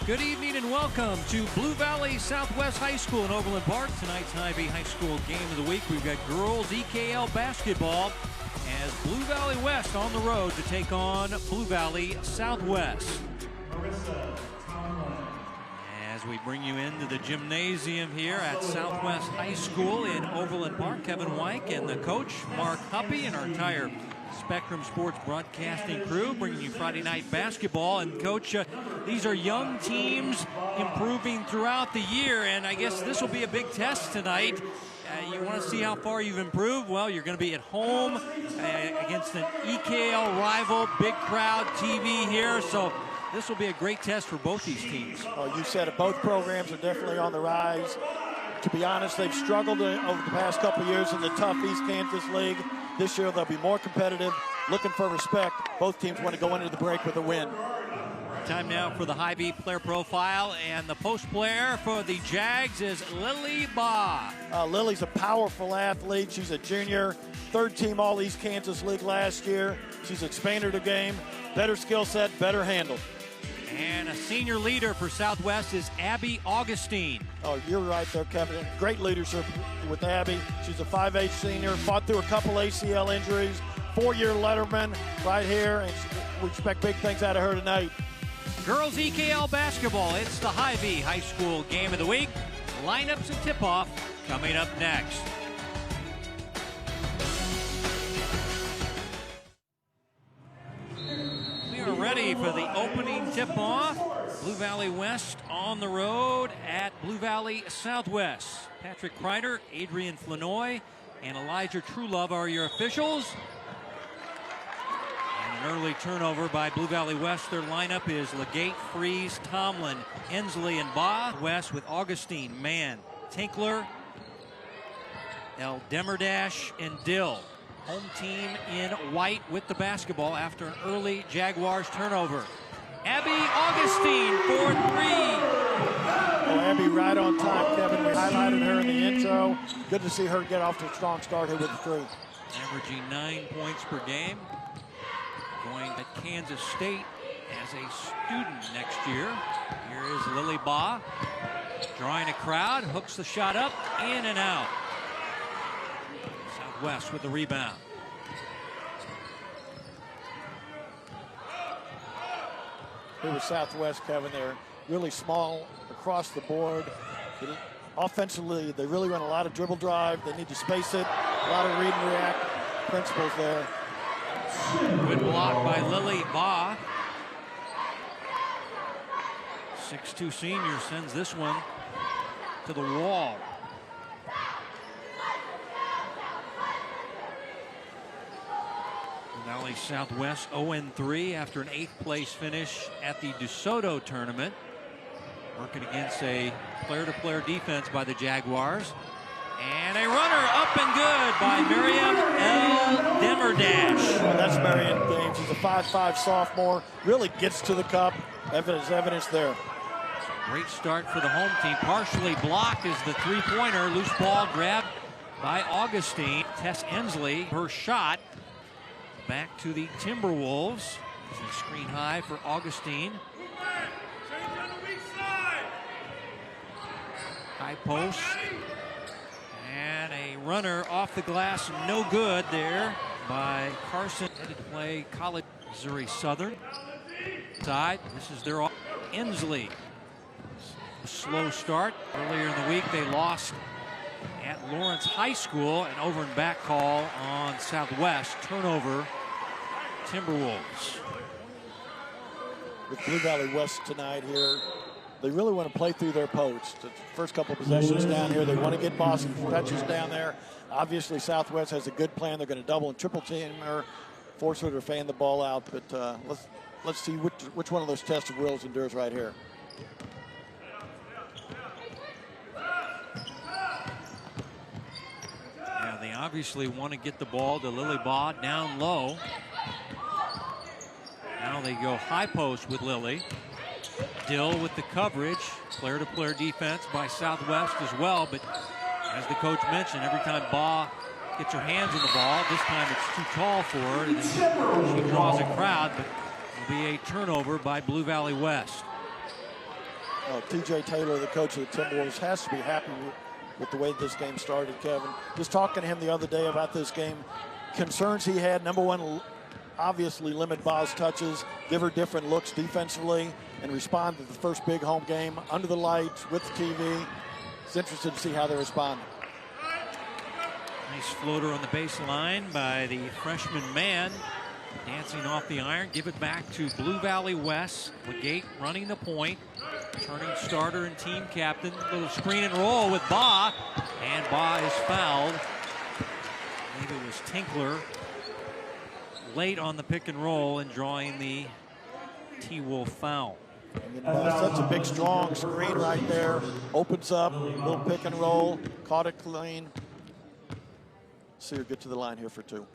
Good evening and welcome to Blue Valley Southwest High School in Overland Park. Tonight's Hy-Vee High School game of the week. We've got girls EKL basketball as Blue Valley West on the road to take on Blue Valley Southwest. As we bring you into the gymnasium here at Southwest High School in Overland Park, Kevin Wyke and the coach, Mark Huppy, and our entire Spectrum Sports broadcasting crew bringing you Friday night basketball. And Coach, these are young teams improving throughout the year, and I guess this will be a big test tonight. You want to see how far you've improved? Well, you're going to be at home against an EKL rival, big crowd TV here, so this will be a great test for both these teams. Oh, you said it, both programs are definitely on the rise. To be honest, they've struggled over the past couple of years in the tough East Kansas League. This year they'll be more competitive, looking for respect. Both teams want to go into the break with a win. Time now for the Hy-Vee player profile, and the post player for the Jags is Lily Baugh. Lily's a powerful athlete. She's a junior, third team All East Kansas League last year. She's expanded her game, better skill set, better handle. And a senior leader for Southwest is Abby Augustine. Oh, you're right there, Kevin. Great leadership with Abby. She's a 5'8" senior, fought through a couple ACL injuries, four-year letterman right here, and we expect big things out of her tonight. Girls EKL basketball, it's the Hy-Vee High School game of the week. Lineups and tip-off coming up next. We are ready for the opening tip-off. Blue Valley West on the road at Blue Valley Southwest. Patrick Kreider, Adrian Flanoy, and Elijah Truelove are your officials. An early turnover by Blue Valley West. Their lineup is Legate, Freeze, Tomlin, Ensley, and Baugh. West with Augustine, Mann, Tinkler, El Demerdash, and Dill. Home team in white with the basketball after an early Jaguars turnover. Abby Augustine for three. Oh, Abby right on time, Kevin. We highlighted her in the intro. Good to see her get off to a strong start here with the three. Averaging 9 points per game. Going to Kansas State as a student next year. Here is Lily Baugh, drawing a crowd, hooks the shot up, in and out. Southwest with the rebound. Here with Southwest, Kevin, they're really small across the board. Offensively, they really run a lot of dribble drive. They need to space it. A lot of read and react principles there. Good block by Lily Baugh. 6'2" senior sends this one to the wall. Valley Southwest 0-3 after an 8th place finish at the DeSoto tournament. Working against a player-to-player defense by the Jaguars. And a runner up and good by Miriam El Demerdash. Well, that's Marion Gaines. She's a 5'5" sophomore. Really gets to the cup. Evidence there. Great start for the home team. Partially blocked is the three-pointer. Loose ball grabbed by Augustine. Tess Ensley, her shot. Back to the Timberwolves. Screen high for Augustine. High post. And a runner off the glass, no good there by Carson. Headed to play college Missouri Southern. Side, this is their Ensley. A slow start. Earlier in the week, they lost at Lawrence High School. An over and back call on Southwest. Turnover, Timberwolves. With Blue Valley West tonight here, they really want to play through their post. The first couple of possessions down here, they want to get Boston touches down there. Obviously, Southwest has a good plan. They're going to double and triple team her, force her to fan the ball out. But let's see which one of those tested wills endures right here. Yeah, they obviously want to get the ball to Lily Baugh down low. Now they go high post with Lily. Dill with the coverage. Player-to-player defense by Southwest as well. But as the coach mentioned, every time Baugh gets her hands on the ball, this time it's too tall for her. And she draws a crowd, but it'll be a turnover by Blue Valley West. TJ Taylor, the coach of the Timberwolves, has to be happy with the way this game started, Kevin. Just talking to him the other day about this game, concerns he had, number one, obviously limit Ba's touches, give her different looks defensively, and respond to the first big home game under the lights with the TV. It's interesting to see how they respond. Nice floater on the baseline by the freshman Man. Dancing off the iron, give it back to Blue Valley West. Legate running the point, turning starter and team captain. Little screen and roll with Ba, and Ba is fouled. I believe it was Tinkler late on the pick and roll and drawing the T-Wolf foul. Such a big, strong screen right there. Opens up, little pick and roll, caught it clean. See her get to the line here for two.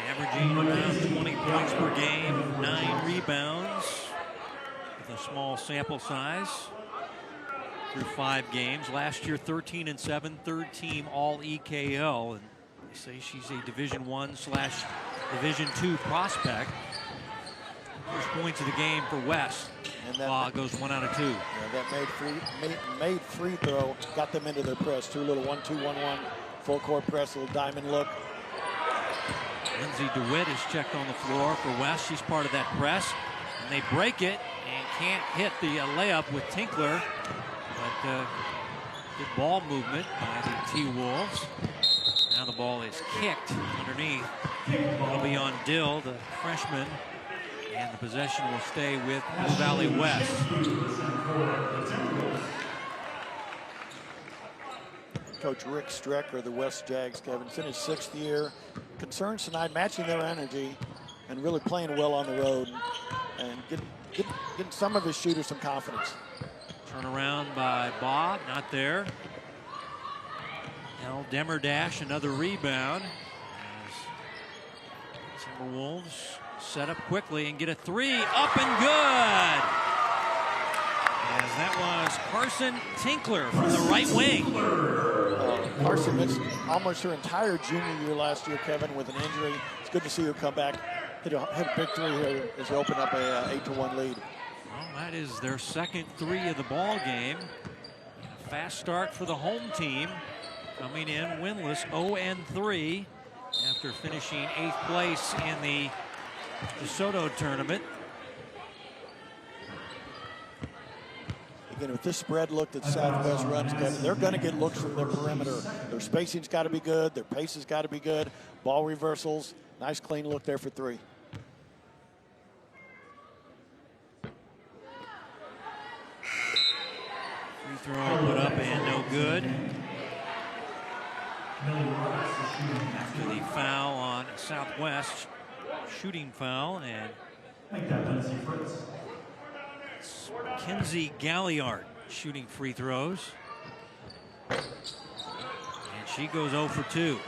Averaging around 20 points per game, 9 rebounds with a small sample size through 5 games. Last year, 13-7, third team all EKL. And they say she's a Division I/Division II prospect. First points of the game for West. And that goes 1 out of 2. Yeah, that made free throw got them into their press. Two little 1-2-1-1 full court press, little diamond look. Lindsay DeWitt is checked on the floor for West. She's part of that press. And they break it and can't hit the layup with Tinkler. But good ball movement by the T-Wolves. Now the ball is kicked underneath. It'll be on Dill, the freshman. And the possession will stay with Blue Valley West. Coach Rick Strecker, the West Jags, Kevin, it's in his 6th year. Concerns tonight, matching their energy and really playing well on the road and getting some of his shooters some confidence. Turn around by Ba, not there. Now Demerdash, another rebound. As Timberwolves set up quickly and get a 3, up and good. As that was Carson Tinkler from the right wing. Carson missed almost her entire junior year last year, Kevin, with an injury. It's good to see her come back, hit a big 3 here as they open up a 8-1 lead. Well, that is their second 3 of the ball game. Fast start for the home team, coming in winless 0-3 after finishing 8th place in the DeSoto tournament. Again, with this spread look that Southwest runs, Kevin, they're going to get looks from their perimeter. Their spacing's got to be good. Their pace has got to be good. Ball reversals. Nice, clean look there for 3. Free throw put up and no good. After the foul on Southwest, shooting foul, and Kenzie Galliard shooting free throws. And she goes 0 for 2.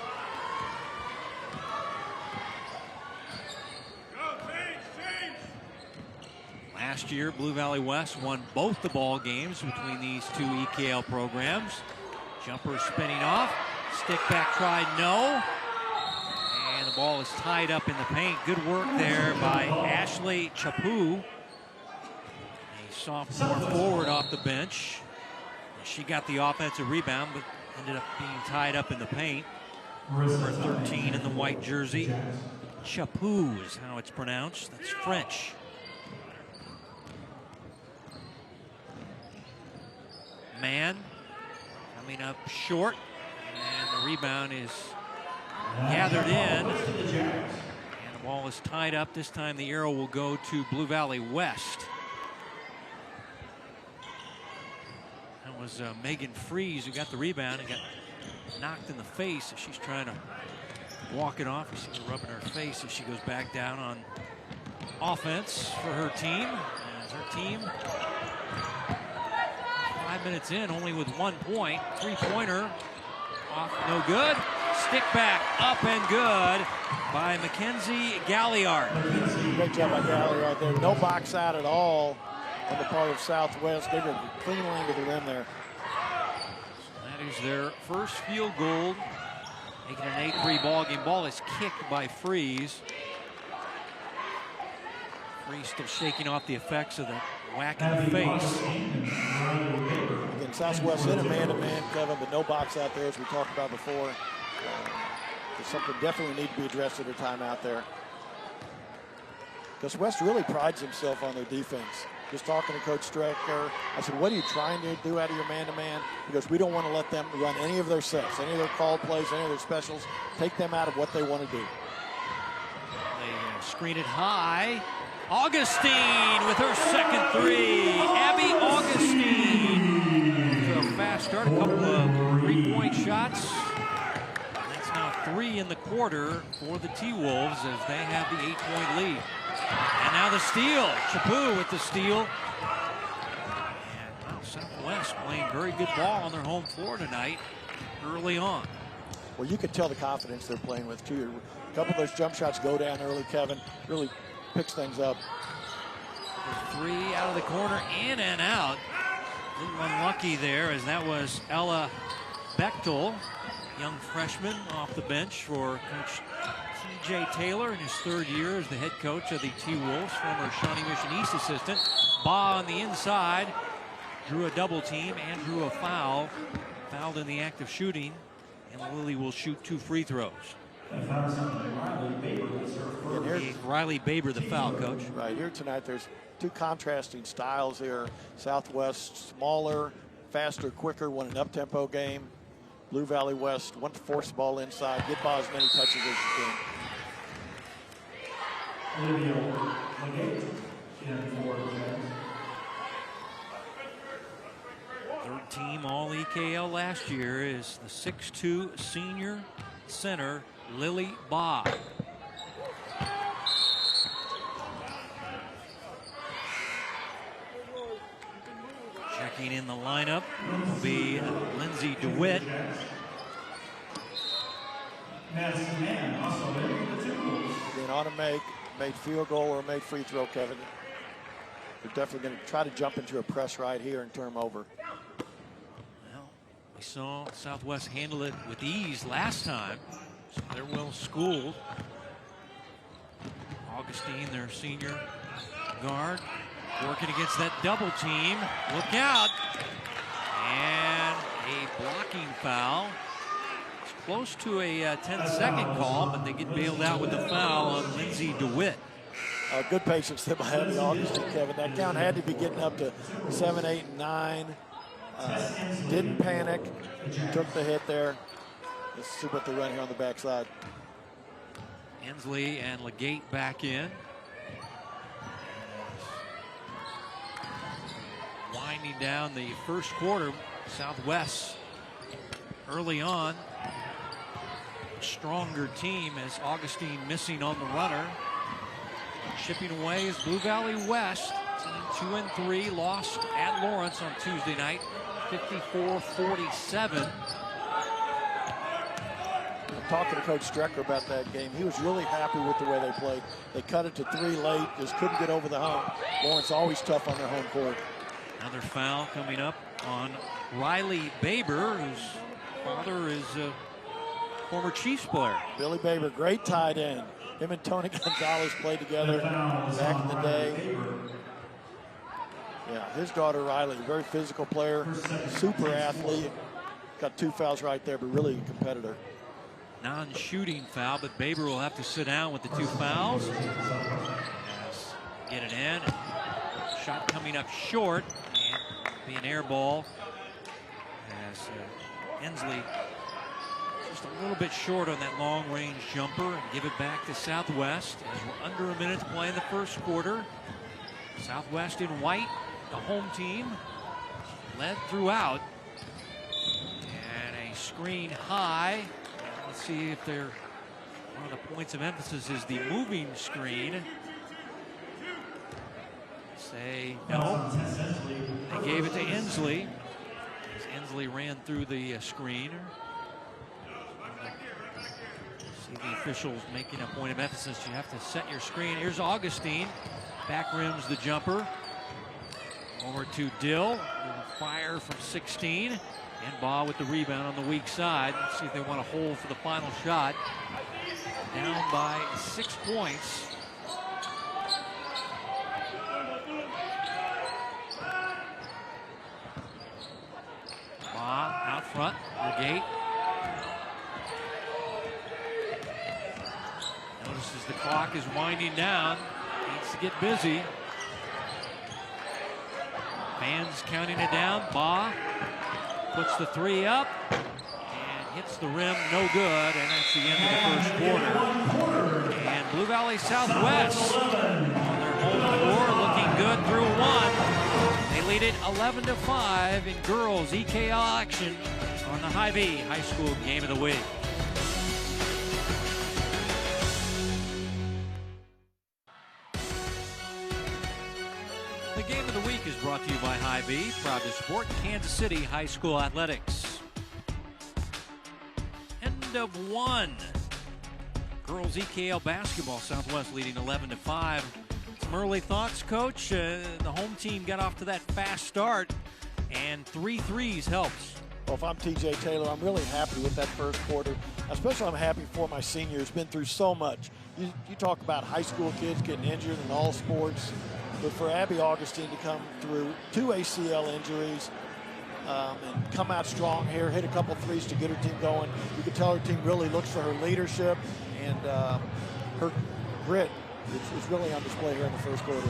Last year, Blue Valley West won both the ball games between these 2 EKL programs. Jumper spinning off. Stick back try, no. And the ball is tied up in the paint. Good work there by Ashley Chapu, a sophomore forward off the bench. She got the offensive rebound, but ended up being tied up in the paint. Number 13 in the white jersey. Chapu is how it's pronounced. That's French. Man coming up short, and the rebound is gathered in, and the ball is tied up. This time the arrow will go to Blue Valley West. That was Megan Freeze who got the rebound and got knocked in the face as she's trying to walk it off. You see her rubbing her face as she goes back down on offense for her team. As her team, 5 minutes in, only with 1 point. 3-pointer off, no good. Stick back, up and good by Mackenzie Galliard. Great job by Galliard there. No box out at all on the part of Southwest. They were clean lane to the rim there. That is their first field goal, making an 8-3 ball game. Ball is kicked by Freeze. Free still shaking off the effects of the whack in the face. Again, Southwest in a man-to-man, Kevin, but no box out there, as we talked about before. There's something definitely need to be addressed at a timeout there. Because West really prides himself on their defense. Just talking to Coach Strecker, I said, what are you trying to do out of your man-to-man? Because we don't want to let them run any of their sets, any of their call plays, any of their specials. Take them out of what they want to do. They screen it high. Augustine with her second three. Abby Augustine. So a fast start, a couple of three-point shots. That's now 3 in the quarter for the T-Wolves as they have the 8-point lead. And now the steal. Chaput with the steal. And wow, Southwest playing very good ball on their home floor tonight early on. Well, you could tell the confidence they're playing with, too. A couple of those jump shots go down early, Kevin. Really picks things up. 3 out of the corner, in and out. A little unlucky there, as that was Ella Bechtel, young freshman off the bench for Coach T.J. Taylor in his 3rd year as the head coach of the T-Wolves, former Shawnee Mission East assistant. Baugh on the inside, drew a double team and drew a foul. Fouled in the act of shooting, and Lily will shoot 2 free throws. Riley Baber, the foul, Coach. Right here tonight, there's 2 contrasting styles here. Southwest, smaller, faster, quicker, won an up-tempo game. Blue Valley West, want to force the ball inside, get by as many touches as you can. Third team All-EKL last year is the 6'2" senior center, Lily Baugh. Checking in the lineup will be Lindsay DeWitt. Being on a made field goal or made free throw, Kevin. They're definitely going to try to jump into a press right here and turn them over. Well, we saw Southwest handle it with ease last time, so they're well schooled. Augustine, their senior guard, working against that double team. Look out. And a blocking foul. It's close to a 10-second call, but they get bailed out with the foul on Lindsay DeWitt. Good patience there by Abby Augustine, Kevin. That count had to be getting up to 7, 8, and 9. Didn't panic. Took the hit there. Let's see what they run here on the backside. Ensley and Legate back in. Winding down the first quarter, Southwest early on. Stronger team as Augustine missing on the runner. Chipping away is Blue Valley West. 2-3, lost at Lawrence on Tuesday night, 54-47. Talking to Coach Strecker about that game, he was really happy with the way they played. They cut it to 3 late, just couldn't get over the hump. Lawrence always tough on their home court. Another foul coming up on Riley Baber, whose father is a former Chiefs player. Billy Baber, great tight end. Him and Tony Gonzalez played together back in the day. Yeah, his daughter Riley, very physical player, super athlete. Got 2 fouls right there, but really a competitor. Non-shooting foul, but Baber will have to sit down with the 2 fouls. Yes. Get it in. Shot coming up short, and be an air ball as Ensley just a little bit short on that long-range jumper, and give it back to Southwest as we're under a minute to play in the first quarter. Southwest in white, the home team, led throughout, and a screen high. Let's see if they're, one of the points of emphasis is the moving screen. Say no. They gave it to Ensley as Ensley ran through the screen. See the officials making a point of emphasis. You have to set your screen. Here's Augustine. Back rims the jumper. Over to Dill. Fire from 16. And Baugh with the rebound on the weak side. Let's see if they want to hold for the final shot. Down by 6 points. Legate notices the clock is winding down. Needs to get busy. Fans counting it down. Baugh puts the three up and hits the rim, no good, and that's the end of the first quarter. And Blue Valley Southwest on their home floor looking good through one. They lead it 11-5 in girls EKL action on the Hy-Vee High School Game of the Week. The Game of the Week is brought to you by Hy-Vee, proud to support Kansas City High School athletics. End of one. Girls EKL basketball, Southwest leading 11-5. Some early thoughts, Coach. The home team got off to that fast start, and 3 threes helps. Well, if I'm TJ Taylor, I'm really happy with that first quarter. Especially I'm happy for my seniors. Been through so much. You talk about high school kids getting injured in all sports. But for Abby Augustine to come through 2 ACL injuries and come out strong here, hit a couple threes to get her team going. You can tell her team really looks for her leadership and her grit is really on display here in the first quarter.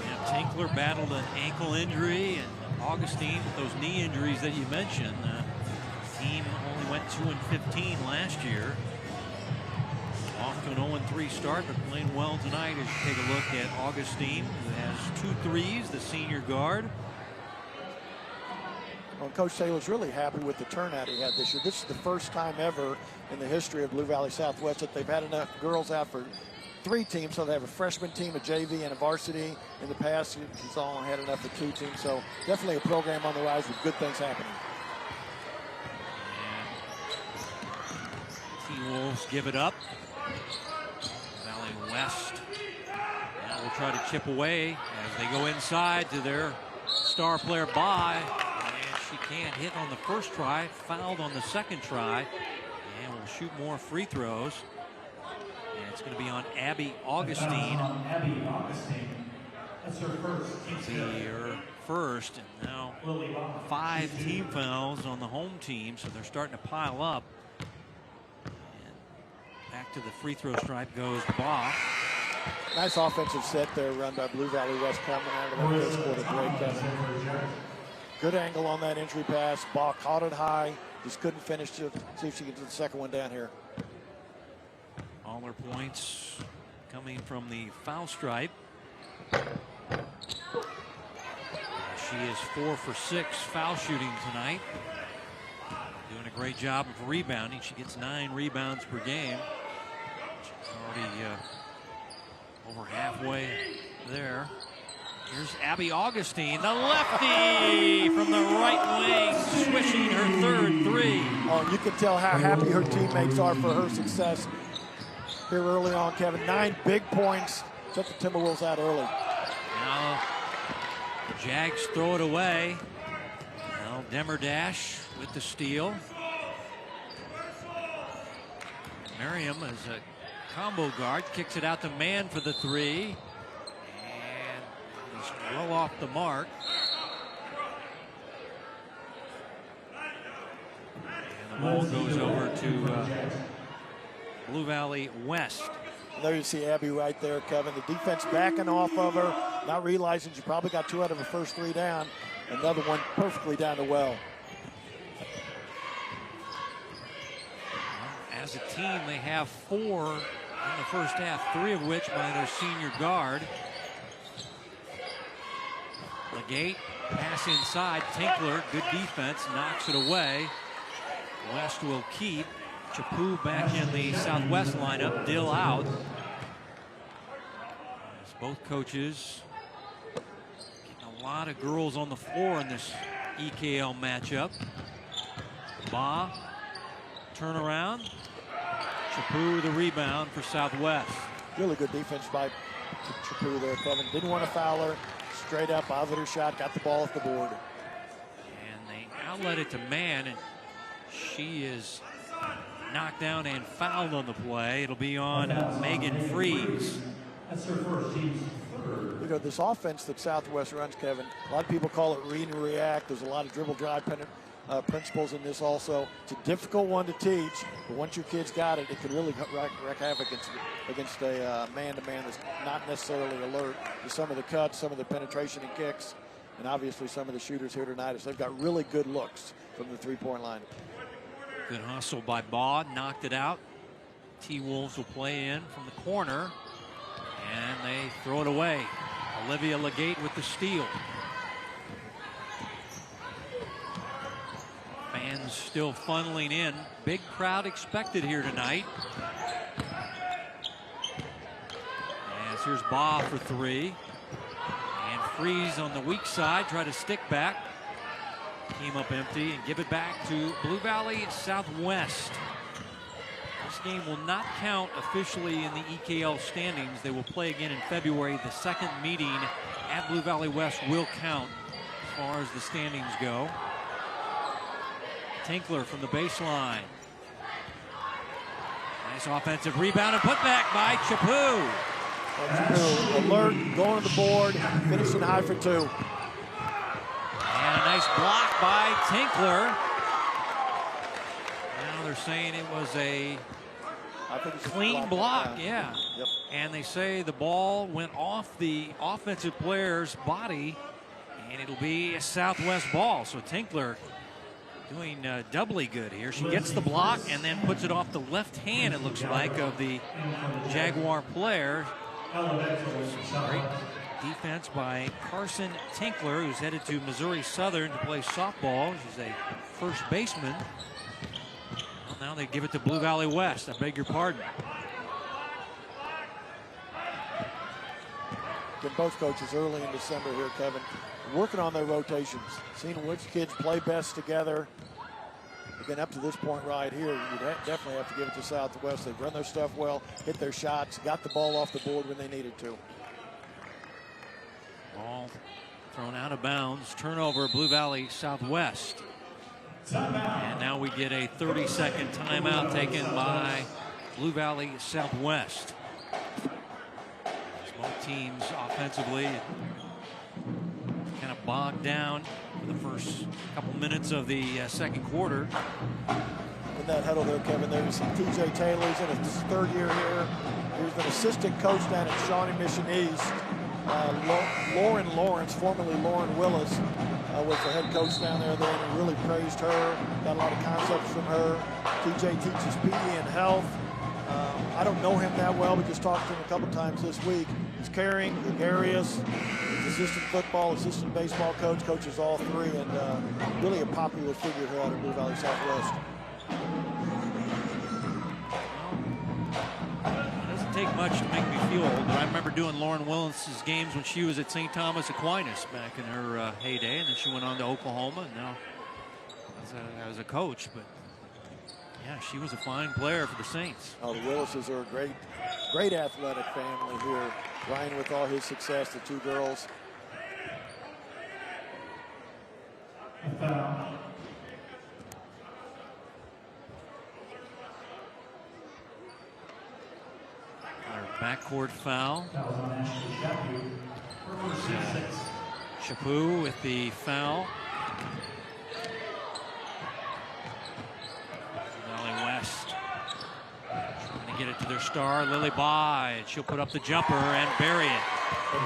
Yeah, Tinkler battled an ankle injury, and Augustine with those knee injuries that you mentioned. The team only went 2-15 last year. Off to an 0-3 start, but playing well tonight as you take a look at Augustine, who has 2 threes, the senior guard. Well, Coach Taylor's really happy with the turnout he had this year. This is the first time ever in the history of Blue Valley Southwest that they've had enough girls out for 3 teams. So they have a freshman team, a JV, and a varsity. In the past, he's only had enough for 2 teams. So definitely a program on the rise with good things happening. T-Wolves give it up. Valley West now will try to chip away as they go inside to their star player Baugh, and she can't hit on the first try, fouled on the second try, and will shoot more free throws. And it's going to be on Abby Augustine. That's her first. Her first, and now 5 team fouls on the home team, so they're starting to pile up. Back to the free throw stripe goes Baugh. Nice offensive set there run by Blue Valley West coming out of that first quarter break, Kevin. Good angle on that entry pass. Baugh caught it high. Just couldn't finish to see if she can do the second one down here. All her points coming from the foul stripe. She is 4 for 6 foul shooting tonight. Doing a great job of rebounding. She gets 9 rebounds per game. She's already over halfway there. Here's Abby Augustine, the lefty from the right wing, swishing her 3rd three. Oh, you can tell how happy her teammates are for her success here early on, Kevin. 9 big points. Took the Timberwolves out early. Now the Jags throw it away. Now Demerdash with the steal. Merriam is a combo guard, kicks it out to Mann for the 3. And he's well off the mark. And the ball goes over to Blue Valley West. And there you see Abby right there, Kevin. The defense backing off of her, not realizing she probably got 2 out of her first 3 down. Another one perfectly down the well. As a team, they have 4 in the first half, 3 of which by their senior guard. Legate, pass inside. Tinkler, good defense, knocks it away. West will keep. Chaput back in the Southwest lineup, Dill out. As both coaches getting a lot of girls on the floor in this EKL matchup. Baugh, turnaround. Chaput the rebound for Southwest. Really good defense by Chaput there, Kevin. Didn't want to foul her. Straight up, out her shot, got the ball off the board. And they outlet it to Mann, and she is knocked down and fouled on the play. It'll be on Megan Freeze. That's her first team's 3rd. You know, this offense that Southwest runs, Kevin, a lot of people call it read and react. There's a lot of dribble drive principles in this also. It's a difficult one to teach, but once your kids got it, it can really wreak havoc against a man-to-man that's not necessarily alert to some of the cuts, some of the penetration and kicks, and obviously some of the shooters here tonight. They've got really good looks from the three-point line. Good hustle by Baugh, knocked it out. T-Wolves will play in from the corner, and they throw it away. Olivia Legate with the steal. Fans still funneling in. Big crowd expected here tonight. As here's Baugh for three. And Freeze on the weak side, try to stick back. Came up empty and give it back to Blue Valley Southwest. This game will not count officially in the EKL standings. They will play again in February. The second meeting at Blue Valley West will count as far as the standings go. Tinkler from the baseline. Nice offensive rebound and put back by Chaput. Alert, going to the board, finishing high for two. And a nice block by Tinkler. Now they're saying it was a clean block, yeah. Yep. And they say the ball went off the offensive player's body, and it'll be a Southwest ball. So Tinkler doing doubly good here. She gets the block and then puts it off the left hand, it looks like, of the Jaguar player. Great defense by Carson Tinkler, who's headed to Missouri Southern to play softball. She's a first baseman. Well, now they give it to Blue Valley West. I beg your pardon. Again, both coaches early in December here, Kevin, working on their rotations, seeing which kids play best together. Again, up to this point right here, you'd definitely have to give it to Southwest. They've run their stuff well, hit their shots, got the ball off the board when they needed to. Ball thrown out of bounds. Turnover, Blue Valley Southwest. And now we get a 30-second timeout taken by Blue Valley Southwest. Both teams offensively kind of bogged down for the first couple minutes of the second quarter. In that huddle there, Kevin, there you see TJ Taylor. He's in his third year here. He was an assistant coach down at Shawnee Mission East. Lauren Lawrence, formerly Lauren Willis, was the head coach down there then, and really praised her. Got a lot of concepts from her. TJ teaches PE and health. I don't know him that well. We just talked to him a couple times this week. He's caring, gregarious. He's assistant football, assistant baseball coach, coaches all three, and really a popular figure here out of Blue Valley Southwest. It doesn't take much to make me feel old, but I remember doing Lauren Willis's games when she was at St. Thomas Aquinas back in her heyday, and then she went on to Oklahoma, and now as a coach. But yeah, she was a fine player for the Saints. Oh, the Willises are a great athletic family here. Ryan with all his success, the two girls. Our backcourt foul. Chaput with the foul. West trying to get it to their star, Lily Baugh, and she'll put up the jumper and bury it.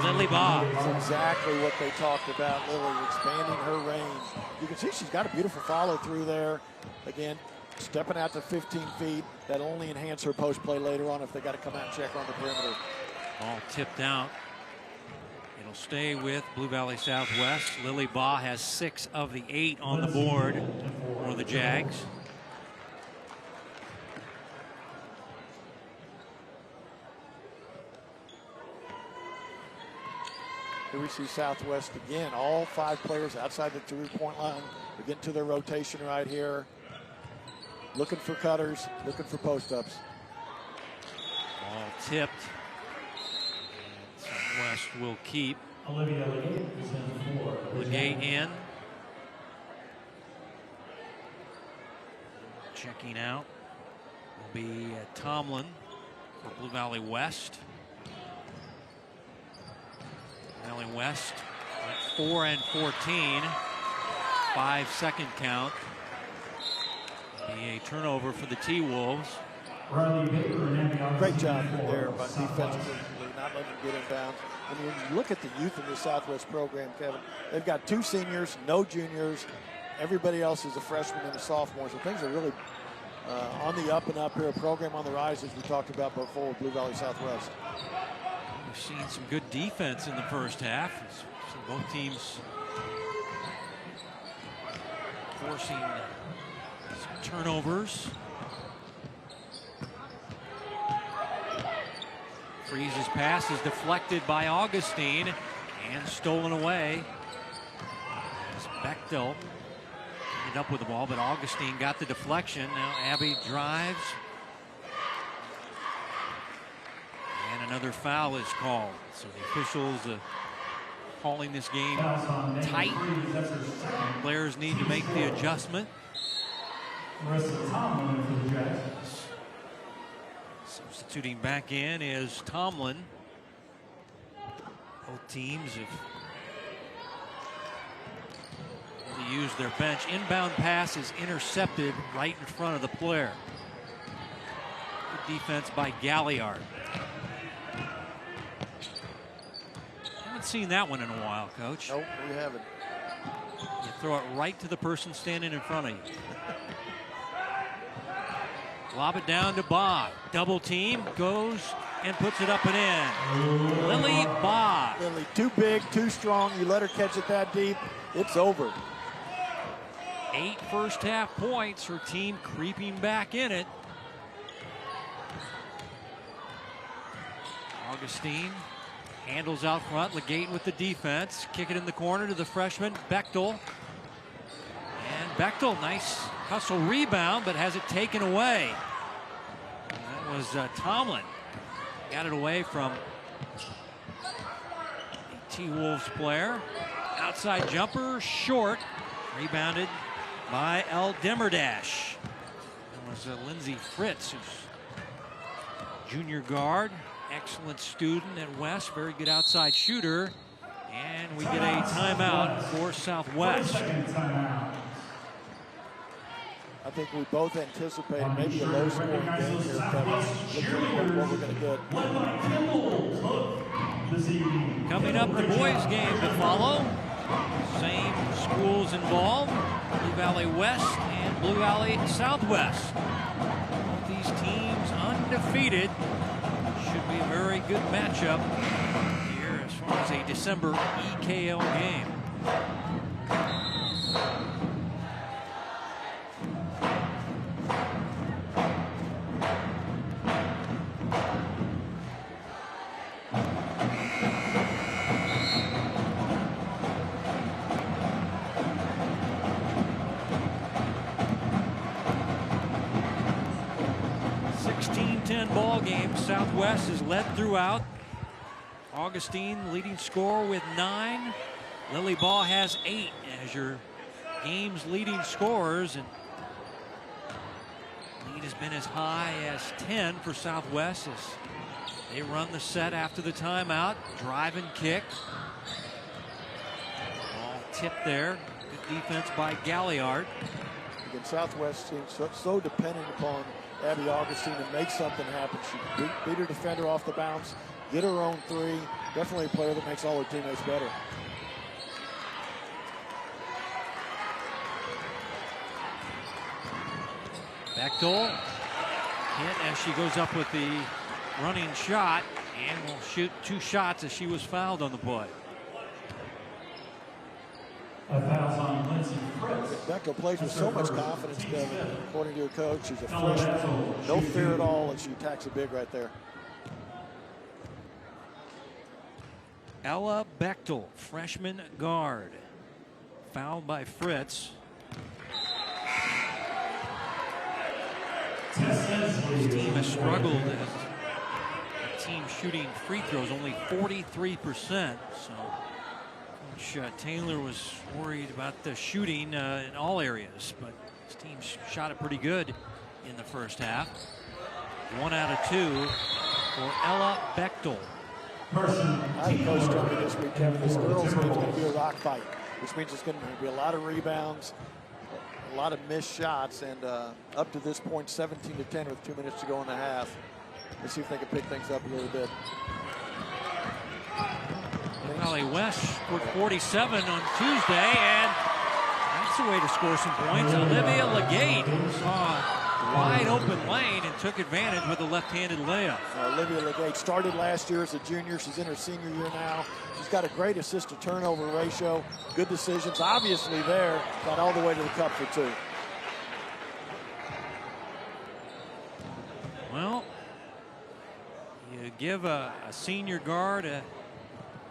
Lily Baugh. That's exactly what they talked about, Lily, expanding her range. You can see she's got a beautiful follow through there. Again, stepping out to 15 feet. That'll only enhance her post play later on if they got to come out and check on the perimeter. Ball tipped out. It'll stay with Blue Valley Southwest. Lily Baugh has 6 of the 8 on the board for the Jags. Here we see Southwest again, all 5 players outside the 3-point line. They're getting to their rotation right here. Looking for cutters, looking for post-ups. Ball tipped. And Southwest will keep. Olivia Legate is in for Legate in. Checking out will be Tomlin for Blue Valley West. Valley West at 4 and 14. 5-second count. A turnover for the T-Wolves. Great job there by defensively, not letting them get inbounds. And when you look at the youth in the Southwest program, Kevin, they've got 2 seniors, no juniors. Everybody else is a freshman and a sophomore. So things are really on the up and up here. A program on the rise, as we talked about before with Blue Valley Southwest. We've seen some good defense in the first half. So both teams forcing some turnovers. Freeze's pass is deflected by Augustine and stolen away. As Bechtel ended up with the ball, but Augustine got the deflection. Now Abby drives. And another foul is called. So the officials calling this game tight. Players need to make the adjustment. Substituting back in is Tomlin. Both teams have really used their bench. Inbound pass is intercepted right in front of the player. Good defense by Galliard. Haven't seen that one in a while, Coach. Nope, we haven't. You throw it right to the person standing in front of you. Lob it down to Bob. Double team, goes and puts it up and in. Lily Bob. Lily, too big, too strong. You let her catch it that deep, it's over. 8 first half points. Her team creeping back in it. Augustine handles out front. Legate with the defense. Kick it in the corner to the freshman, Bechtel. And Bechtel, nice hustle rebound, but has it taken away. And that was Tomlin. Got it away from the T-Wolves player. Outside jumper, short. Rebounded by El Demirdash. It was Lindsey Fritz, who's junior guard. Excellent student at West. Very good outside shooter. And we get a timeout for Southwest. I think we both anticipated maybe a low-scoring game here, Kevin. What we're going to get. Coming up, the boys' game to follow. Same schools involved, Blue Valley West and Blue Valley Southwest. Both these teams undefeated. Should be a very good matchup here as far as a December EKL game. Ball game. Southwest is led throughout. Augustine leading scorer with 9. Lily Ball has 8 as your game's leading scorers, and lead has been as high as 10 for Southwest as they run the set after the timeout. Drive and kick. Ball tipped there. Good defense by Galliard. Again, Southwest seems so dependent upon Abby Augustine to make something happen. She beat her defender off the bounce, get her own 3. Definitely a player that makes all her teammates better. Bechtel hit as she goes up with the running shot and will shoot 2 shots as she was fouled on the play. Bechtel plays with so much confidence, Kevin, according to her coach. She's a freshman, no fear at all, and she attacks it big right there. Ella Bechtel, freshman guard, fouled by Fritz. This team has struggled as a team shooting free throws, only 43%. So Coach Taylor was worried about the shooting in all areas, but his team shot it pretty good in the first half. 1 out of 2 for Ella Bechtel. I coached her this week, Kevin. This girls' game is going to be a rock fight, which means it's going to be a lot of rebounds, a a lot of missed shots, and up to this point, 17-10 with 2 minutes to go in the half. Let's see if they can pick things up a little bit. Valley West scored 47 on Tuesday, and that's a way to score some points. Olivia Legate saw a wide open lane and took advantage with a left-handed layup. Olivia Legate started last year as a junior. She's in her senior year now. She's got a great assist-to-turnover ratio. Good decisions, obviously there. Got all the way to the cup for 2. Well, you give a senior guard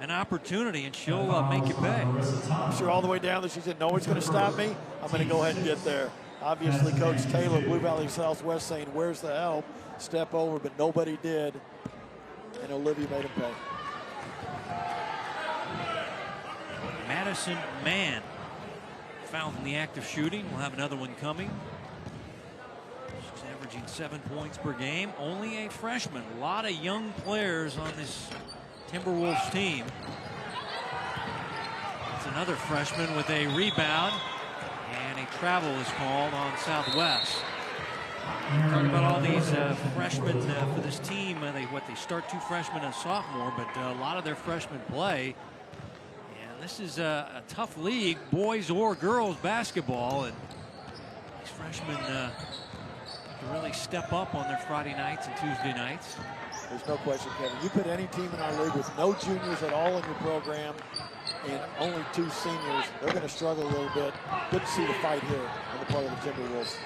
an opportunity, and she'll make you pay. I'm sure all the way down there she said, no one's going to stop me. I'm going to go ahead and get there. Obviously, Coach Taylor, Blue Valley Southwest, saying, where's the help? Step over, but nobody did. And Olivia made him pay. Madison Mann found in the act of shooting. We'll have another one coming. She's averaging 7 points per game. Only a freshman. A lot of young players on this Timberwolves team. It's another freshman with a rebound, and a travel is called on Southwest. Talking about all these freshmen for this team. They start 2 freshmen and a sophomore, but a lot of their freshmen play. And this is a tough league, boys or girls basketball, and these freshmen can really step up on their Friday nights and Tuesday nights. There's no question, Kevin. You put any team in our league with no juniors at all in your program and only 2 seniors, they're going to struggle a little bit. Good to see the fight here on the part of the Timberwolves.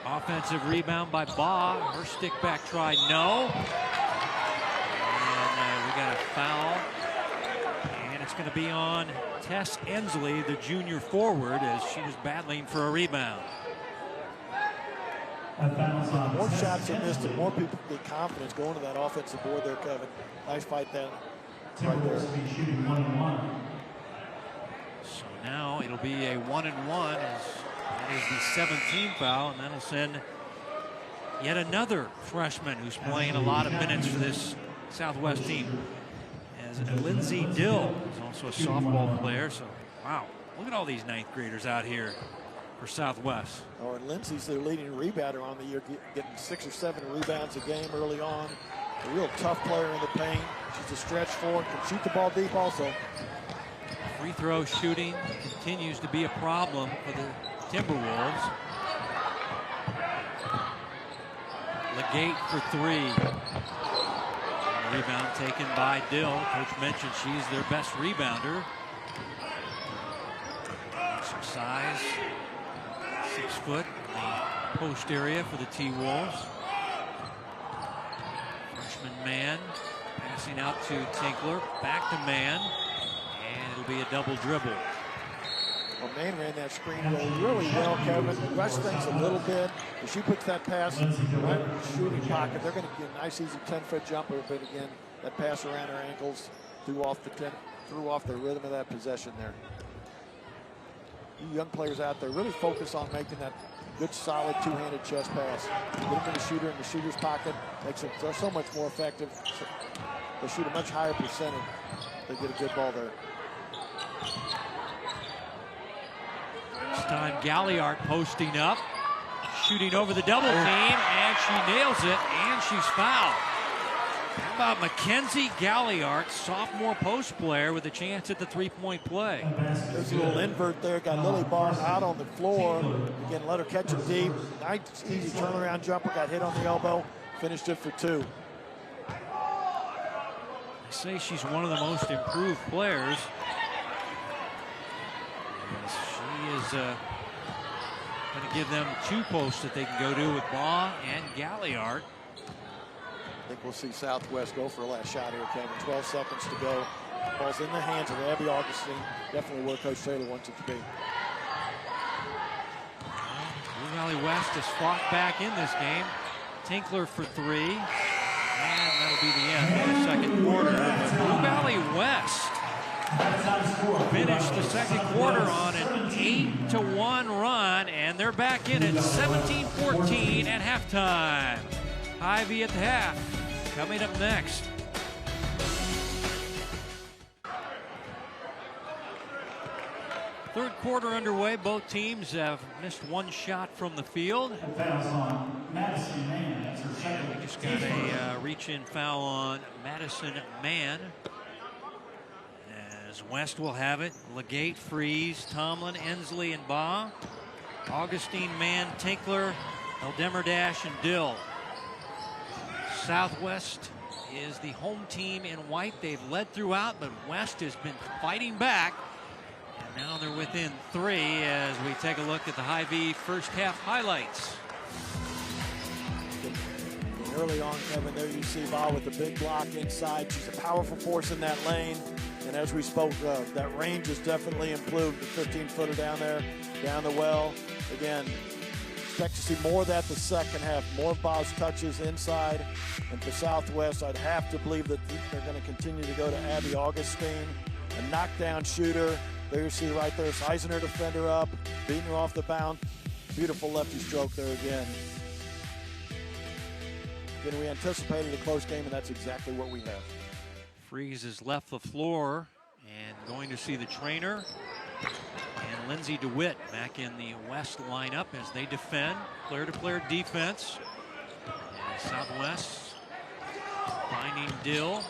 Offensive rebound by Baugh. Her stick back try, no. And we got a foul. And it's going to be on Tess Ensley, the junior forward, as she was battling for a rebound. The more shots are missed, the more people get confidence going to that offensive board there, Kevin. Nice fight then. Right there. So now it'll be a 1-and-1 as that is the 17th foul, and that'll send yet another freshman who's playing a lot of minutes for this Southwest team. As Lindsay Dill is also a softball player. So, wow, look at all these 9th graders out here for Southwest. Oh, and Lindsay's their leading rebounder on the year, getting 6 or 7 rebounds a game early on. A real tough player in the paint. She's a stretch forward, can shoot the ball deep also. Free throw shooting continues to be a problem for the Timberwolves. Legate for 3. Rebound taken by Dill. Coach mentioned she's their best rebounder. Some size. 6 foot in the post area for the T-Wolves. Freshman Mann passing out to Tinkler. Back to Mann. And it'll be a double dribble. Well, Mann ran that screen really well, Kevin. Rushed things a little bit. If she puts that pass right in the shooting pocket, they're going to get a nice, easy 10-foot jumper. But again, that pass around her ankles threw off the rhythm of that possession there. You young players out there really focus on making that good, solid two-handed chest pass. Get them to the shooter in the shooter's pocket. Makes it so much more effective. They shoot a much higher percentage. They get a good ball there. This time Galliard posting up, shooting over the double team, and she nails it, and she's fouled. How about Mackenzie Galliard, sophomore post player with a chance at the three-point play. There's a little invert there, got Lily Barr out on the floor. Again, let her catch it deep. Nice, easy turnaround jumper, got hit on the elbow, finished it for 2. They say she's one of the most improved players. She is going to give them 2 posts that they can go to with Baugh and Galliard. I think we'll see Southwest go for a last shot here, Kevin. 12 seconds to go. Ball's in the hands of Abby Augustine. Definitely where Coach Taylor wants it to be. Blue Valley West has fought back in this game. Tinkler for 3. And that'll be the end of the second quarter. Blue Valley West finished the second quarter on an 8-1 run, and they're back in at 17-14 at halftime. Ivy at the half. Coming up next. Third quarter underway. Both teams have missed one shot from the field. Fouls on Madison Mann. That's her second. We just got a reach-in foul on Madison Mann. As West will have it, Legate, Freeze, Tomlin, Ensley, and Baugh. Augustine, Mann, Tinkler, Eldemerdash, and Dill. Southwest is the home team in white. They've led throughout, but West has been fighting back. And now they're within 3 as we take a look at the Hy-Vee first half highlights. And early on, Kevin, there you see Baugh with the big block inside. She's a powerful force in that lane. And as we spoke of, that range has definitely improved. The 15-footer down there, down the well. Again, expect to see more of that the second half. More of Baugh's touches inside. And for Southwest, I'd have to believe that they're going to continue to go to Abby Augustine, a knockdown shooter. There you see right there, sizing her defender up, beating her off the bound. Beautiful lefty stroke there again. Again, we anticipated a close game, and that's exactly what we have. Freeze has left the floor and going to see the trainer. And Lindsay DeWitt back in the West lineup as they defend. Player-to-player defense. And Southwest finding Dill.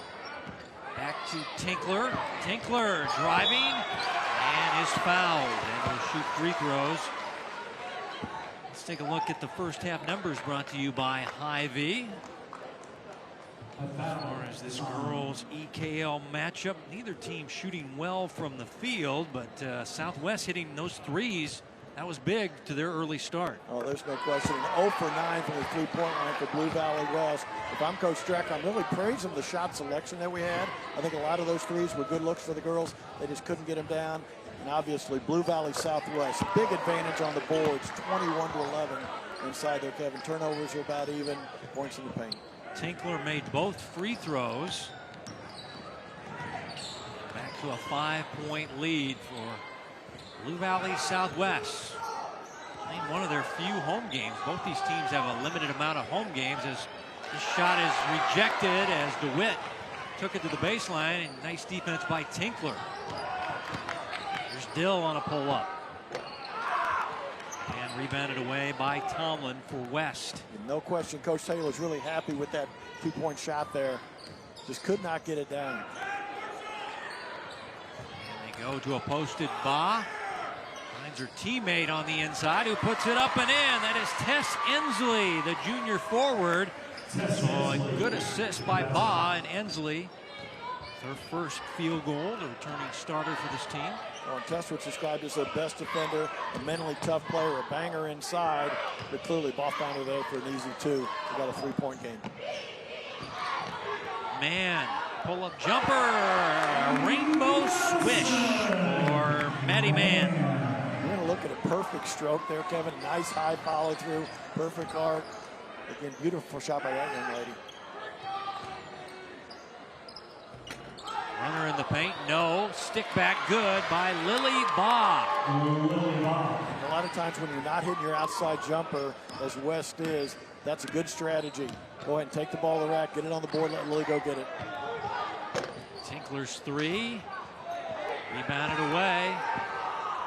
Back to Tinkler. Tinkler driving and is fouled. And will shoot free throws. Let's take a look at the first half numbers brought to you by Hy-Vee. As far as this girls' EKL matchup, neither team shooting well from the field, but Southwest hitting those threes, that was big to their early start. Oh, there's no question. 0 for 9 from the three-point line for Blue Valley West. If I'm Coach Streck, I'm really praising the shot selection that we had. I think a lot of those threes were good looks for the girls. They just couldn't get them down. And obviously, Blue Valley Southwest, big advantage on the boards, 21-11 inside there, Kevin. Turnovers are about even, points in the paint. Tinkler made both free throws. Back to a 5-point lead for Blue Valley Southwest. Playing one of their few home games. Both these teams have a limited amount of home games as this shot is rejected as DeWitt took it to the baseline, and nice defense by Tinkler. There's Dill on a pull-up. And rebounded away by Tomlin for West. No question, Coach Taylor's really happy with that two-point shot there. Just could not get it down. And they go to a posted Baugh. Finds her teammate on the inside who puts it up and in. That is Tess Ensley, the junior forward. So a good assist by Baugh, and Ensley, her first field goal, the returning starter for this team. Well, Tess was described as their best defender, a mentally tough player, a banger inside, but clearly Baugh found her there for an easy 2. They got a 3-point game. Man, pull-up jumper, a rainbow swish for Maddie Mann. We're going to look at a perfect stroke there, Kevin. Nice high follow-through, perfect arc. Again, beautiful shot by that young lady. Runner in the paint, no. Stick back good by Lily Baugh. And a lot of times when you're not hitting your outside jumper, as West is, that's a good strategy. Go ahead and take the ball to the rack, get it on the board, let Lily go get it. Tinkler's 3. Rebounded away.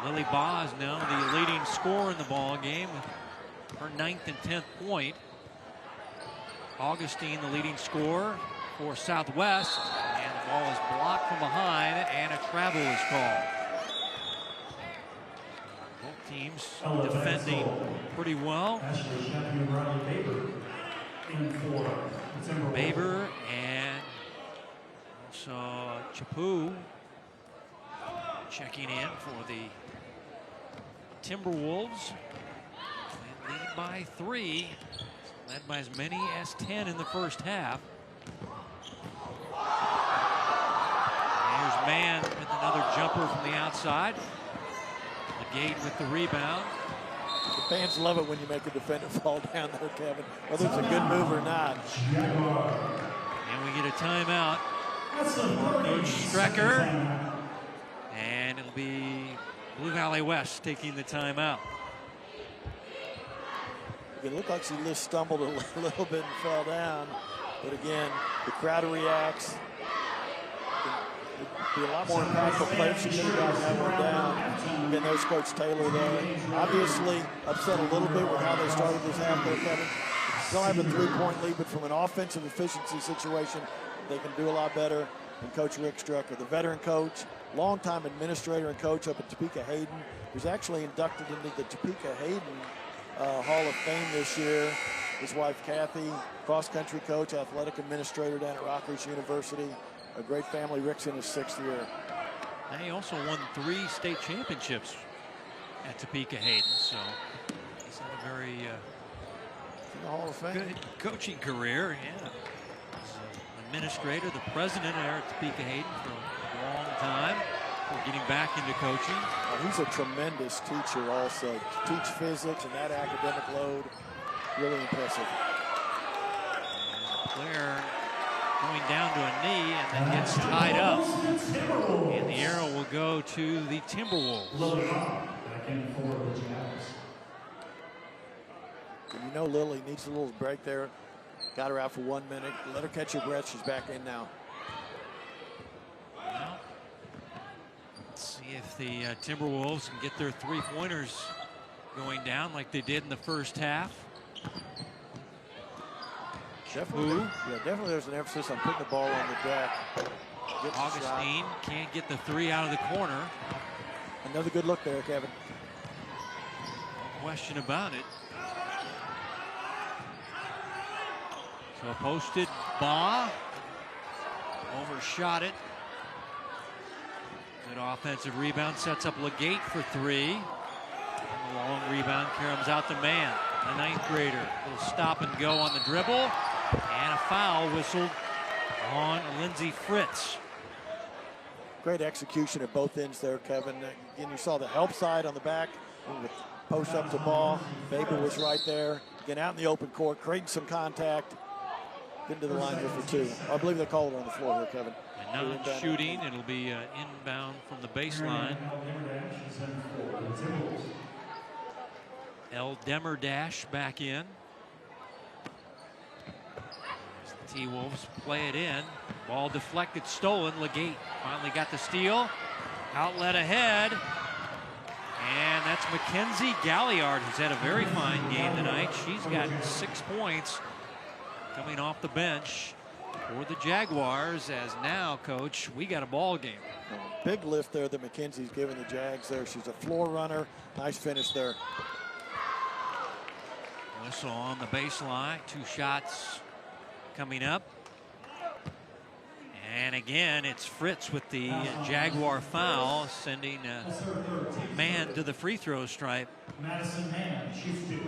Lily Baugh is now the leading scorer in the ball game with her 9th and 10th point. Augustine, the leading scorer for Southwest. And the ball is blocked from behind, and a travel is called. Both teams defending pretty well. Baber and also Chapu checking in for the Timberwolves. They lead by 3, led by as many as 10 in the first half. Here's Mann with another jumper from the outside. Legate with the rebound. The fans love it when you make a defender fall down there, Kevin, whether it's a good move or not. And we get a timeout. Coach Strecker. And it'll be Blue Valley West taking the timeout. It looked like she just stumbled a little bit and fell down. But again, the crowd reacts. Be a lot more impactful play if she could have gotten that one down. Again, there's Coach Taylor there. Obviously upset a little bit with how they started this half there, Kevin. Still have a 3-point lead, but from an offensive efficiency situation, they can do a lot better. And Coach Rick Strucker, the veteran coach, longtime administrator and coach up at Topeka Hayden, who's actually inducted into the Topeka Hayden Hall of Fame this year. His wife, Kathy, cross-country coach, athletic administrator down at Rockridge University. A great family. Rick's in his 6th year. And he also won 3 state championships at Topeka Hayden, so he's had a very in the Hall of Fame. good coaching career. Yeah, he's an administrator, the president there at Topeka Hayden for a long time. We're getting back into coaching. He's a tremendous teacher also. To teach physics and that academic load, really impressive. And the player going down to a knee and then gets tied up. And the arrow will go to the Timberwolves. Back in for the Jazz. And you know Lily needs a little break there. Got her out for 1 minute. Let her catch her breath. She's back in now. Well, let's see if the Timberwolves can get their 3-pointers going down like they did in the first half. Definitely, definitely there's an emphasis on putting the ball on the deck. Augustine can't get the 3 out of the corner. Another good look there, Kevin. No question about it. So posted Baugh. Overshot it. Good offensive rebound. Sets up Legate for 3. And the long rebound comes out to Man, the 9th grader. Little stop and go on the dribble. And a foul whistled on Lindsey Fritz. Great execution at both ends there, Kevin. Again, you saw the help side on the back with post up to ball. Baker was right there. Again, out in the open court, creating some contact. Getting to the line here for 2. I believe they called it on the floor here, Kevin. And now shooting. It'll be inbound from the baseline. El Demerdash back in. As the T-Wolves play it in. Ball deflected, stolen. Legate finally got the steal. Outlet ahead. And that's Mackenzie Galliard, who's had a very fine game tonight. She's got 6 points coming off the bench for the Jaguars. As now, Coach, we got a ball game. Big lift there that Mackenzie's giving the Jags there. She's a floor runner. Nice finish there. Whistle on the baseline. 2 shots coming up. And again, it's Fritz with the Jaguar foul, sending Man to the free throw stripe. Madison Man, shoots 2.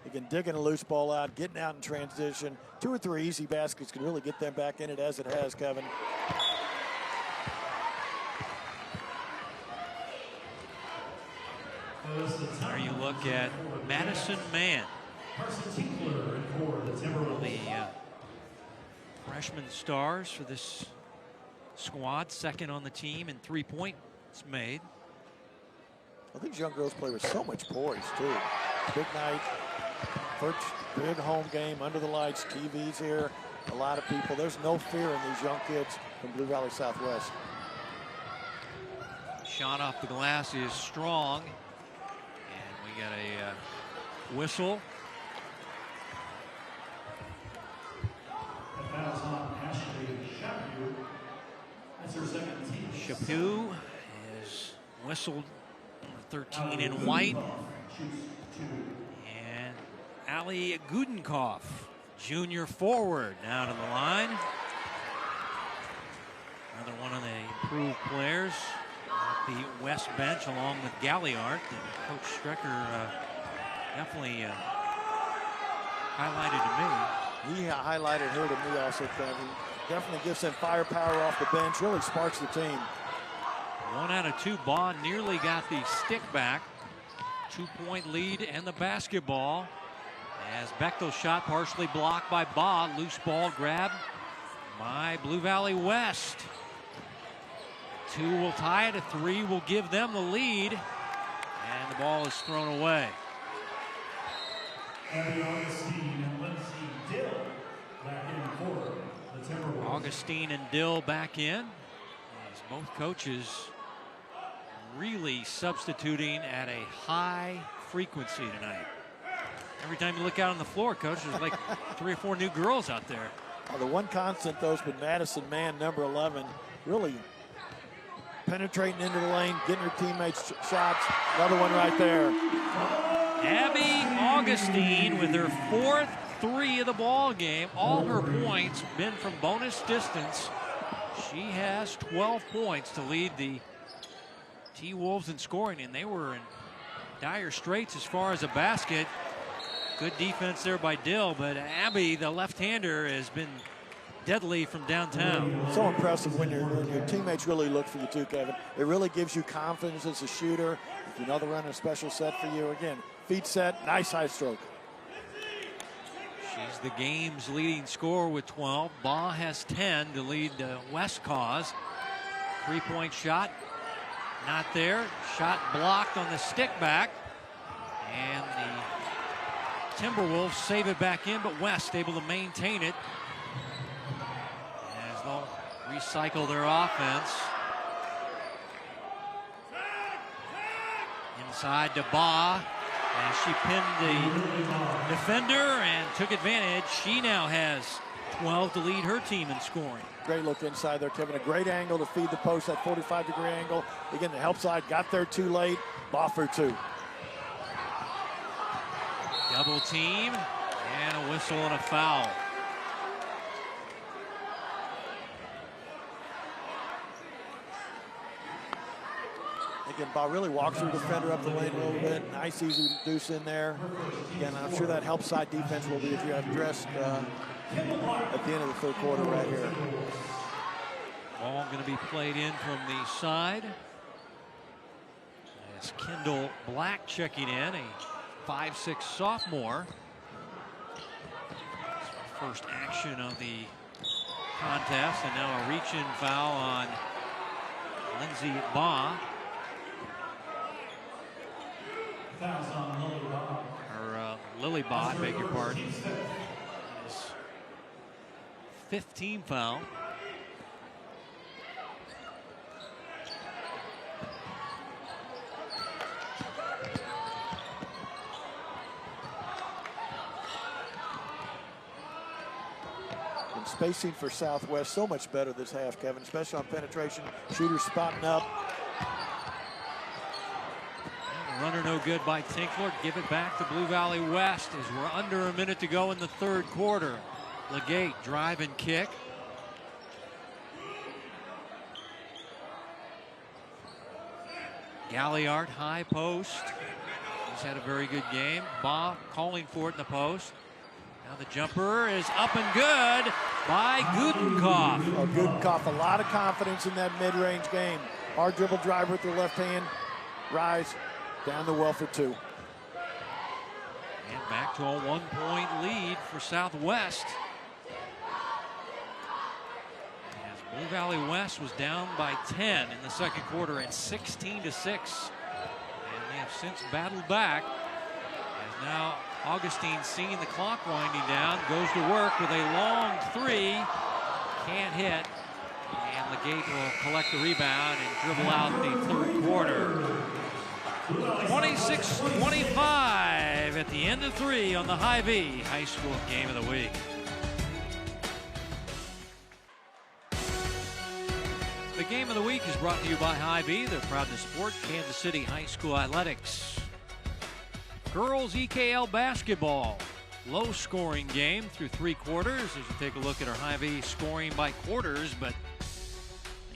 Again, digging a loose ball out, getting out in transition. 2 or 3 easy baskets can really get them back in it, as it has, Kevin. There you look at Madison Man, the freshman stars for this squad, 2nd on the team in 3 points made. Well, these young girls play with so much poise, too. Big night, first big home game, under the lights, TVs here, a lot of people. There's no fear in these young kids from Blue Valley Southwest. Shot off the glass is strong. And we got a whistle. Fouls on Ashley Chaput. That's her 2nd team. Chaput is whistled, 13 in white. And Ali Gudenkoff, junior forward, now to the line. Another one of the improved players at the West bench, along with Galliard. And Coach Strecker definitely highlighted to me. He highlighted her to me also, Kevin. Definitely gives them firepower off the bench, really sparks the team. 1 out of 2. Baugh nearly got the stick back. 2-point lead and the basketball. As Bechtel's shot partially blocked by Baugh. Loose ball grab by Blue Valley West. 2 will tie it. A 3 will give them the lead. And the ball is thrown away. Abby Augustine and Lindsay Dill back in for the Augustine and Dill back in, as both coaches really substituting at a high frequency tonight. Every time you look out on the floor, Coach, there's like 3 or 4 new girls out there. The one constant, though, has been Madison Mann, number 11, really penetrating into the lane, getting her teammates shots. Another one right there. Abby Augustine with her 4th 3 of the ball game. All her points been from bonus distance. She has 12 points to lead the T-Wolves in scoring, and they were in dire straits as far as a basket. Good defense there by Dill, but Abby, the left-hander, has been deadly from downtown. So impressive when your teammates really look for you too, Kevin. It really gives you confidence as a shooter. If you know they're running a special set for you. Again, feet set, nice high stroke. She's the game's leading scorer with 12. Baugh has 10 to lead West cause. 3-point shot, not there. Shot blocked on the stick back. And the Timberwolves save it back in, but West able to maintain it as they'll recycle their offense. Inside to Baugh, and she pinned the defender and took advantage. She now has 12 to lead her team in scoring. Great look inside there, Kevin. A great angle to feed the post, that 45-degree angle. Again, the help side got there too late. Baugh for 2. Double team, and a whistle and a foul. Again, Baugh really walks through the defender up the lane a little bit. Nice, easy deuce in there. Again, I'm sure that help side defense will be addressed at the end of the 3rd quarter right here. Ball going to be played in from the side. As Kendall Black checking in, a 5'6" sophomore. First action of the contest, and now a reach-in foul on Lindsey Baugh. Or Lily Baugh, beg your pardon. His 15th foul. Spacing for Southwest so much better this half, Kevin, especially on penetration. Shooters spotting up. Runner no good by Tinkler. Give it back to Blue Valley West as we're under a minute to go in the 3rd quarter. Legate drive and kick. Galliard high post. He's had a very good game. Baugh calling for it in the post. Now the jumper is up and good by Gudenkopf. Oh, Gudenkopf, a lot of confidence in that mid-range game. Hard dribble driver with the left hand. Rise down the well for 2. And back to a 1-point lead for Southwest. As Blue Valley West was down by 10 in the 2nd quarter and 16-6. And they have since battled back. As now Augustine, seeing the clock winding down, goes to work with a long 3. Can't hit. And Legate will collect the rebound and dribble out the 3rd quarter. 26-25 at the end of 3 on the Hy-Vee High School Game of the Week. The Game of the Week is brought to you by Hy-Vee. They're proud to support Kansas City High School athletics. Girls EKL basketball. Low scoring game through 3 quarters as you take a look at our Hy-Vee scoring by quarters, but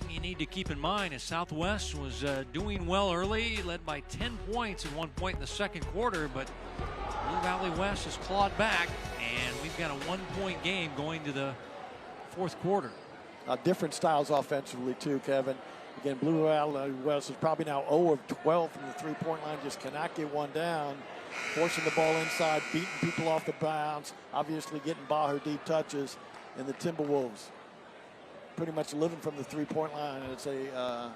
you need to keep in mind as Southwest was doing well early, led by 10 points at one point in the 2nd quarter, but Blue Valley West has clawed back, and we've got a 1-point game going to the 4th quarter. Different styles offensively too, Kevin. Again, Blue Valley West is probably now 0 of 12 from the 3-point line, just cannot get one down. Forcing the ball inside, beating people off the bounds, obviously getting Baugh her deep touches, and the Timberwolves pretty much living from the 3-point line. And it's a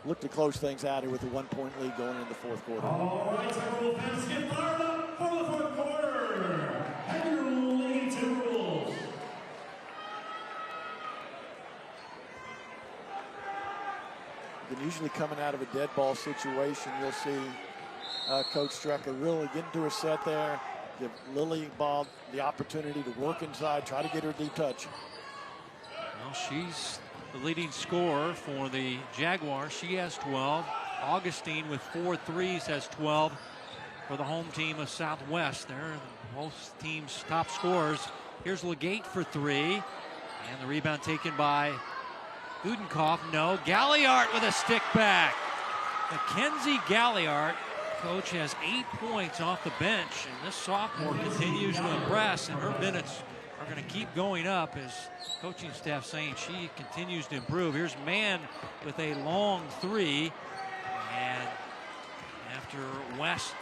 look to close things out here with a 1-point lead going into the 4th quarter. All right, Timberwolves fans, get fired up for the 4th quarter. And your leading Timberwolves. then usually coming out of a dead ball situation, you'll see Coach Strecker really get into a set there, give Lily Ball the opportunity to work inside, try to get her deep touch. Well, she's the leading scorer for the Jaguars. She has 12. Augustine with 4 threes has 12 for the home team of Southwest. They're both teams' top scorers. Here's Legate for 3. And the rebound taken by Gudenkoff. No. Galliard with a stick back. Mackenzie Galliard, coach, has 8 points off the bench. And this sophomore continues to impress. And her minutes are going to keep going up as coaching staff saying she continues to improve. Here's Mann with a long 3. And after West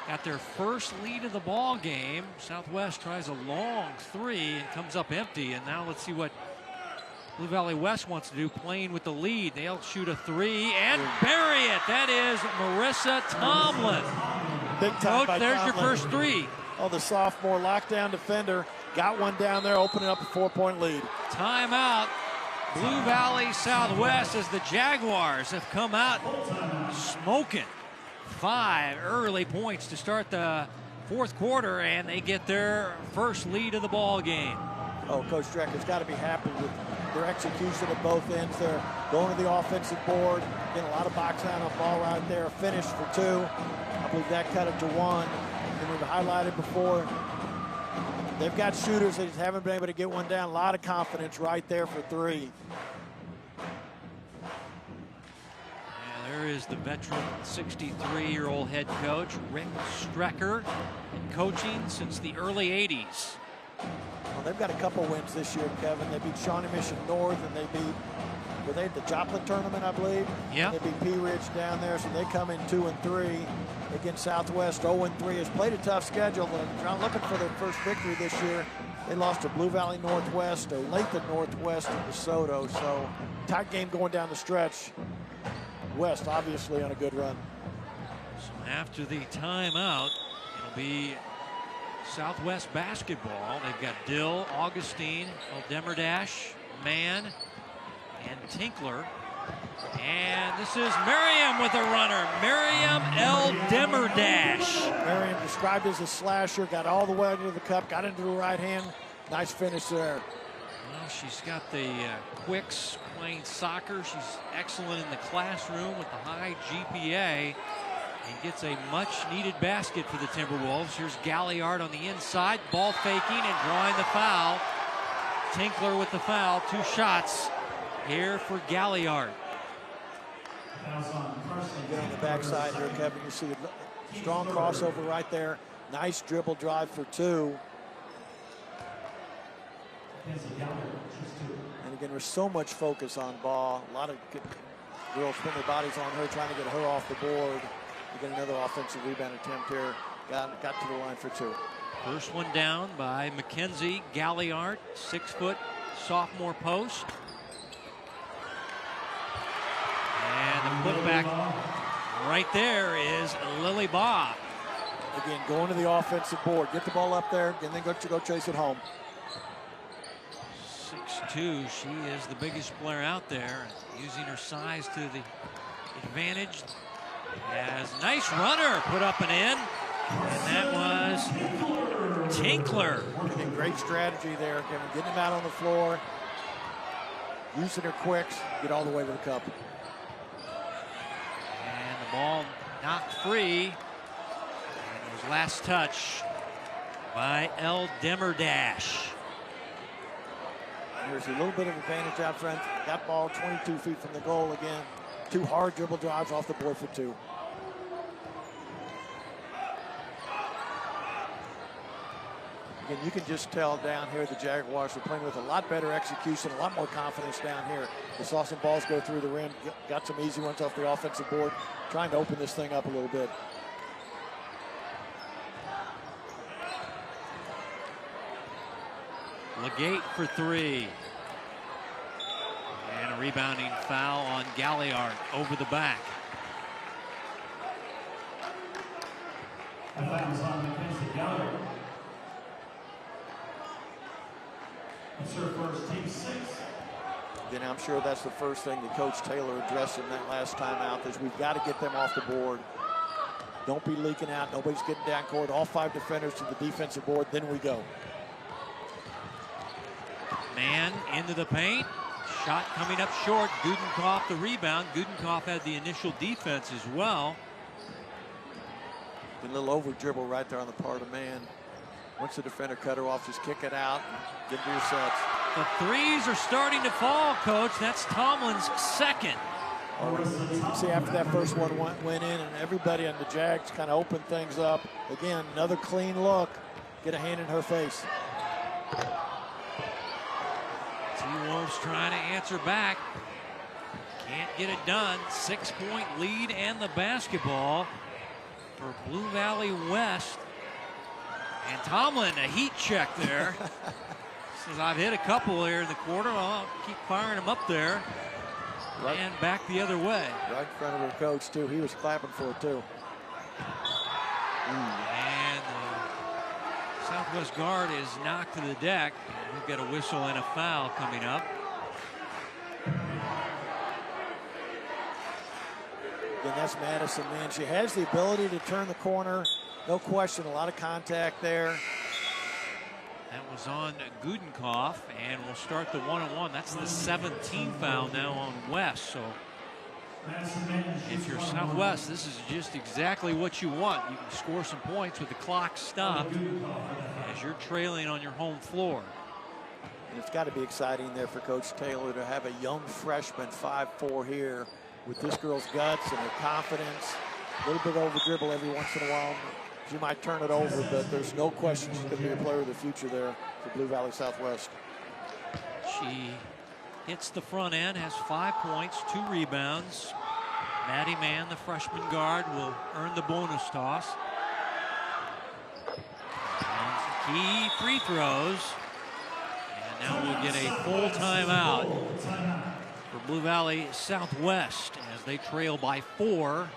got their first lead of the ball game, Southwest tries a long 3 and comes up empty. And now let's see what Blue Valley West wants to do, playing with the lead. They'll shoot a 3 and bury it. That is Marissa Tomlin. Big time. Coach, there's Tomlin. your first 3. Oh, the sophomore lockdown defender got one down there, opening up a 4-point lead. Timeout. Blue Valley Southwest, as the Jaguars have come out smoking. 5 early points to start the fourth quarter, and they get their first lead of the ball game. Oh, Coach Strecker's got to be happy with their execution at both ends. They're going to the offensive board, getting a lot of box out on the ball right there. Finish for 2. I believe that cut it to 1. And we've highlighted before, they've got shooters. They just haven't been able to get one down. A lot of confidence right there for 3. There is the veteran 63-year-old head coach, Rick Strecker, in coaching since the early 80s. Well, they've got a couple wins this year, Kevin. They beat Shawnee Mission North, and they beat, were they at the Joplin tournament, I believe? Yeah. They beat Pea Ridge down there, so they come in 2-3 against Southwest. 0-3 has played a tough schedule. They're not looking for their first victory this year. They lost to Blue Valley Northwest, Olathe Northwest, and DeSoto. So tight game going down the stretch. West obviously on a good run. So after the timeout, it'll be Southwest basketball. They've got Dill, Augustine, Demerdash, Mann, and Tinkler. And this is Merriam with a runner. Miriam L. Demerdash. Merriam described as a slasher, got all the way into the cup, got into the right hand. Nice finish there. Well, she's got the quicks playing soccer. She's excellent in the classroom with the high GPA. And gets a much-needed basket for the Timberwolves. Here's Galliard on the inside, ball faking and drawing the foul. Tinkler with the foul, 2 shots here for Galliard. Get on the backside here, Kevin. You see a strong crossover right there. Nice dribble drive for 2. And again, there's so much focus on ball. A lot of good girls putting their bodies on her, trying to get her off the board. We get another offensive rebound attempt here. Got to the line for 2. First one down by Mackenzie Galliard, 6-foot sophomore post. And the putback right there is Lily Baugh. Again, going to the offensive board. Get the ball up there, and then go chase it home. 6'2", she is the biggest player out there, using her size to the advantage. As nice runner put up and in, and that was Tinkler. Great strategy there, Kevin. Getting him out on the floor, using her quicks, get all the way to the cup. And the ball knocked free. And it was last touch by L. Demerdash. There's a little bit of advantage out front. That ball 22 feet from the goal again. 2 hard dribble drives off the board for 2. Again, you can just tell down here the Jaguars are playing with a lot better execution, a lot more confidence down here. They saw some balls go through the rim, got some easy ones off the offensive board, trying to open this thing up a little bit. Legate for 3. And a rebounding foul on Galliard over the back. That foul is on Mackenzie Galliard. That's her first, team 6. Then I'm sure that's the first thing that Coach Taylor addressed in that last timeout is we've got to get them off the board. Don't be leaking out. Nobody's getting down court. All 5 defenders to the defensive board. Then we go. Man into the paint. Shot coming up short. Gudenkauf the rebound. Gudenkauf had the initial defense as well. A little over dribble right there on the part of Man. Once the defender cut her off, just kick it out. Get to your sets. The threes are starting to fall, Coach. That's Tomlin's second. See, after that first one went in and everybody on the Jags kind of opened things up. Again, another clean look. Get a hand in her face. T-Wolves trying to answer back. Can't get it done. 6-point lead and the basketball for Blue Valley West. And Tomlin, a heat check there. Says, I've hit a couple here in the quarter. I'll keep firing them up there. Right. And back the other way. Right in front of her coach, too. He was clapping for it, too. And the Southwest guard is knocked to the deck. We've got a whistle and a foul coming up. Again, that's Madison, man. She has the ability to turn the corner. No question, a lot of contact there. That was on Gudenkauf, and we'll start the one-on-one. That's the 17th foul now on West. So if you're Southwest, this is just exactly what you want. You can score some points with the clock stopped as you're trailing on your home floor. And it's got to be exciting there for Coach Taylor to have a young freshman 5'4" here with this girl's guts and her confidence. A little bit over dribble every once in a while. She might turn it over, but there's no question she's going to be a player of the future there for Blue Valley Southwest. She hits the front end, has 5 points, 2 rebounds. Maddie Mann, the freshman guard, will earn the bonus toss. And key free throws. And now we'll get a full timeout for Blue Valley Southwest as they trail by 4.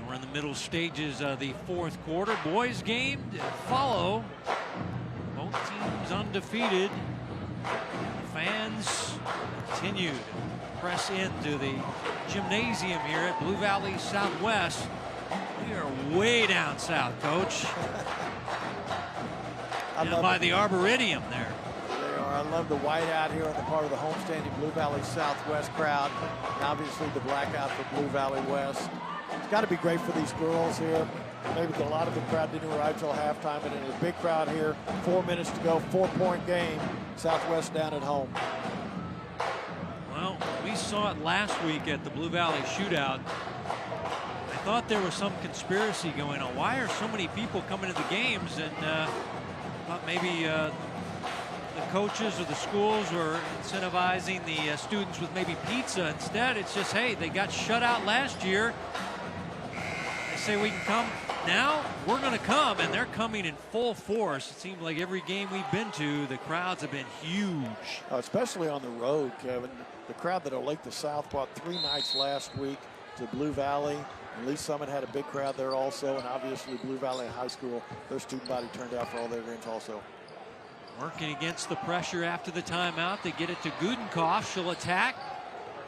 We're in the middle stages of the 4th quarter. Boys game to follow. Both teams undefeated. Fans continue to press into the gymnasium here at Blue Valley Southwest. We are way down south, Coach. Down by the Arboretum there. They are. I love the white out here on the part of the homestanding Blue Valley Southwest crowd. And obviously the blackout for Blue Valley West. It's got to be great for these girls here. Maybe a lot of the crowd didn't arrive till halftime, but in a big crowd here, 4 minutes to go, 4-point game. Southwest down at home. Well, we saw it last week at the Blue Valley Shootout. I thought there was some conspiracy going on. Why are so many people coming to the games? And thought maybe the coaches or the schools were incentivizing the students with maybe pizza. Instead, it's just, hey, they got shut out last year. They say we can come now, we're going to come, and they're coming in full force. It seems like every game we've been to, the crowds have been huge. Especially on the road, Kevin. The crowd that Lake the South brought 3 nights last week to Blue Valley. And Lee Summit had a big crowd there also, and obviously Blue Valley High School, their student body turned out for all their games also. Working against the pressure after the timeout. They get it to Gudenkauf. She'll attack.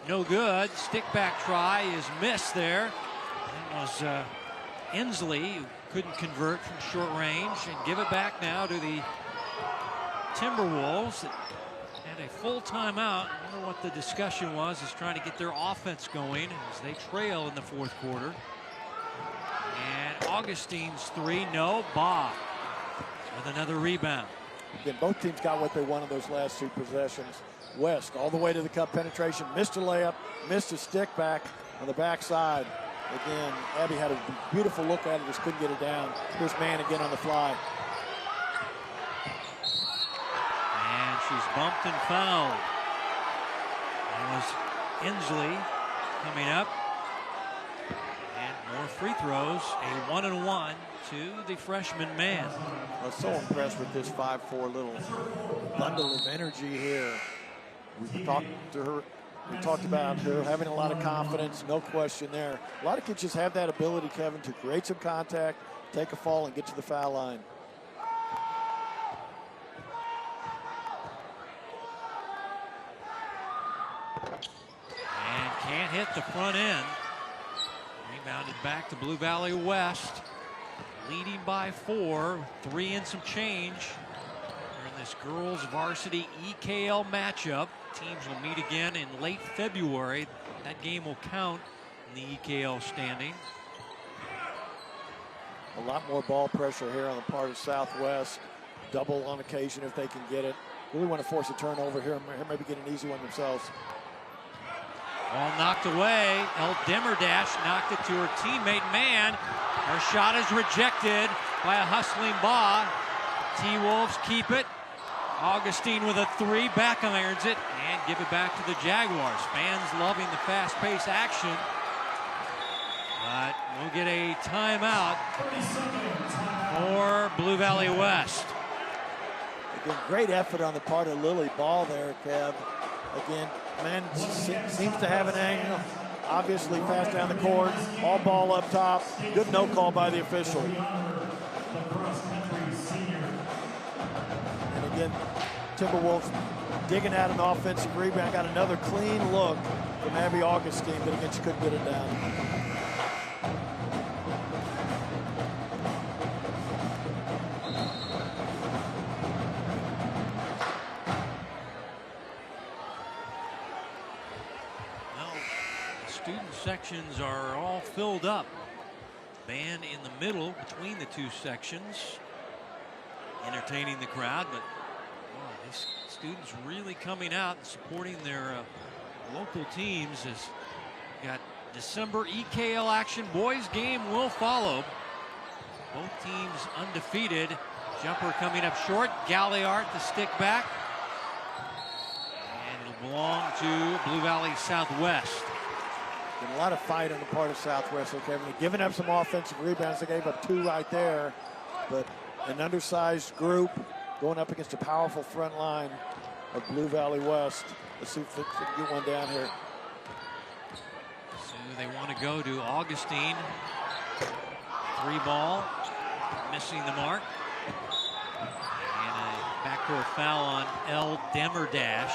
No good. Stick back try is missed there. That was Inslee, who couldn't convert from short range, and give it back now to the Timberwolves. And a full timeout. I wonder what the discussion was, is trying to get their offense going as they trail in the 4th quarter. And Augustine's 3, no. Bob with another rebound. Again, both teams got what they wanted those last 2 possessions. West all the way to the cup penetration, missed a layup, missed a stick back on the backside. Again, Abby had a beautiful look at it, just couldn't get it down. Here's Mann again on the fly. And she's bumped and fouled. That was Inslee coming up. And more free throws, a 1-and-1 to the freshman Mann. I was so impressed with this 5'4" little bundle of energy here. We talked to her. We talked about her having a lot of confidence, no question there. A lot of kids just have that ability, Kevin, to create some contact, take a fall, and get to the foul line. hit the front end. Rebounded back to Blue Valley West. Leading by 4, 3 and some change. We're in this girls varsity EKL matchup. Teams will meet again in late February. That game will count in the EKL standing. A lot more ball pressure here on the part of Southwest. Double on occasion if they can get it. Really want to force a turnover here, maybe get an easy one themselves. Ball knocked away. El Demerdash knocked it to her teammate Mann. Her shot is rejected by a hustling Baugh. T-Wolves keep it. Augustine with a 3, back irons it, and give it back to the Jaguars. Fans loving the fast-paced action. But we'll get a timeout for Blue Valley West. Again, great effort on the part of Lily Ball there, Kev. Again, man seems to have an angle. Obviously fast down the court. All ball up top. Good no call by the official. And again, Timberwolves digging out an offensive rebound. Got another clean look from Abby Augustine, but again, she couldn't get it down. Sections are all filled up. Band in the middle between the two sections, entertaining the crowd, but these students really coming out and supporting their local teams. As got December EKL action. Boys game will follow. Both teams undefeated. Jumper coming up short. Galliard the stick back. And it'll belong to Blue Valley Southwest. Been a lot of fight on the part of Southwest. Okay, they're giving up some offensive rebounds. They gave up 2 right there, but an undersized group going up against a powerful front line of Blue Valley West. Let's see if they can get one down here. So they want to go to Augustine. 3 ball, missing the mark. And a backcourt foul on El Demerdash.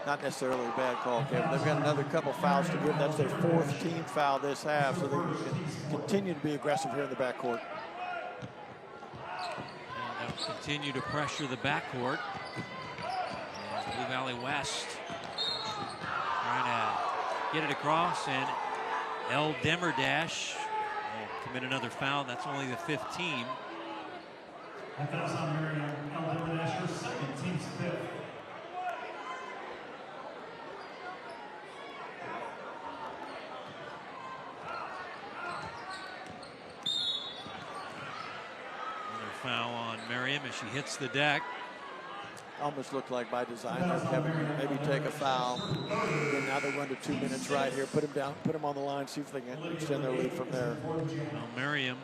Not necessarily a bad call, Kevin. They've got another couple fouls to give. That's their 4th team foul this half, so they can continue to be aggressive here in the backcourt. And they'll continue to pressure the backcourt. And Blue Valley West trying to get it across, and El Demerdash will commit another foul. That's only the 5th team. And fouls on Miriam El Demerdash, her 2nd, team's 5th. Foul on Merriam as she hits the deck. Almost looked like by design there, Kevin. Maybe take a foul. And now they run to 2 minutes right here. Put him down, put him on the line, see if they can extend their lead from there. Well, Merriam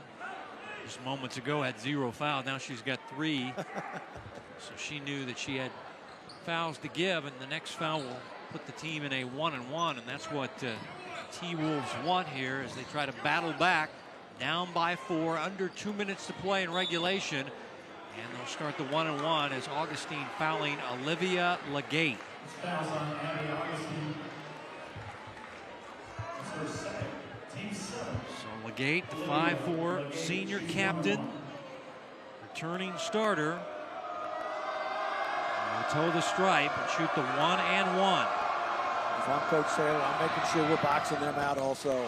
just moments ago had 0 fouls. Now she's got 3. So she knew that she had fouls to give, and the next foul will put the team in a 1-and-1, and that's what T-Wolves want here as they try to battle back. Down by 4, under 2 minutes to play in regulation. And they'll start the 1-and-1 as Augustine fouling Olivia Legate. Fouls on Abby Augustine. That's her 2nd, team 7. So Legate, the 5'4" senior captain, returning starter, will toe the stripe and shoot the 1-and-1. If I'm Coach Saylor, I'm making sure we're boxing them out also.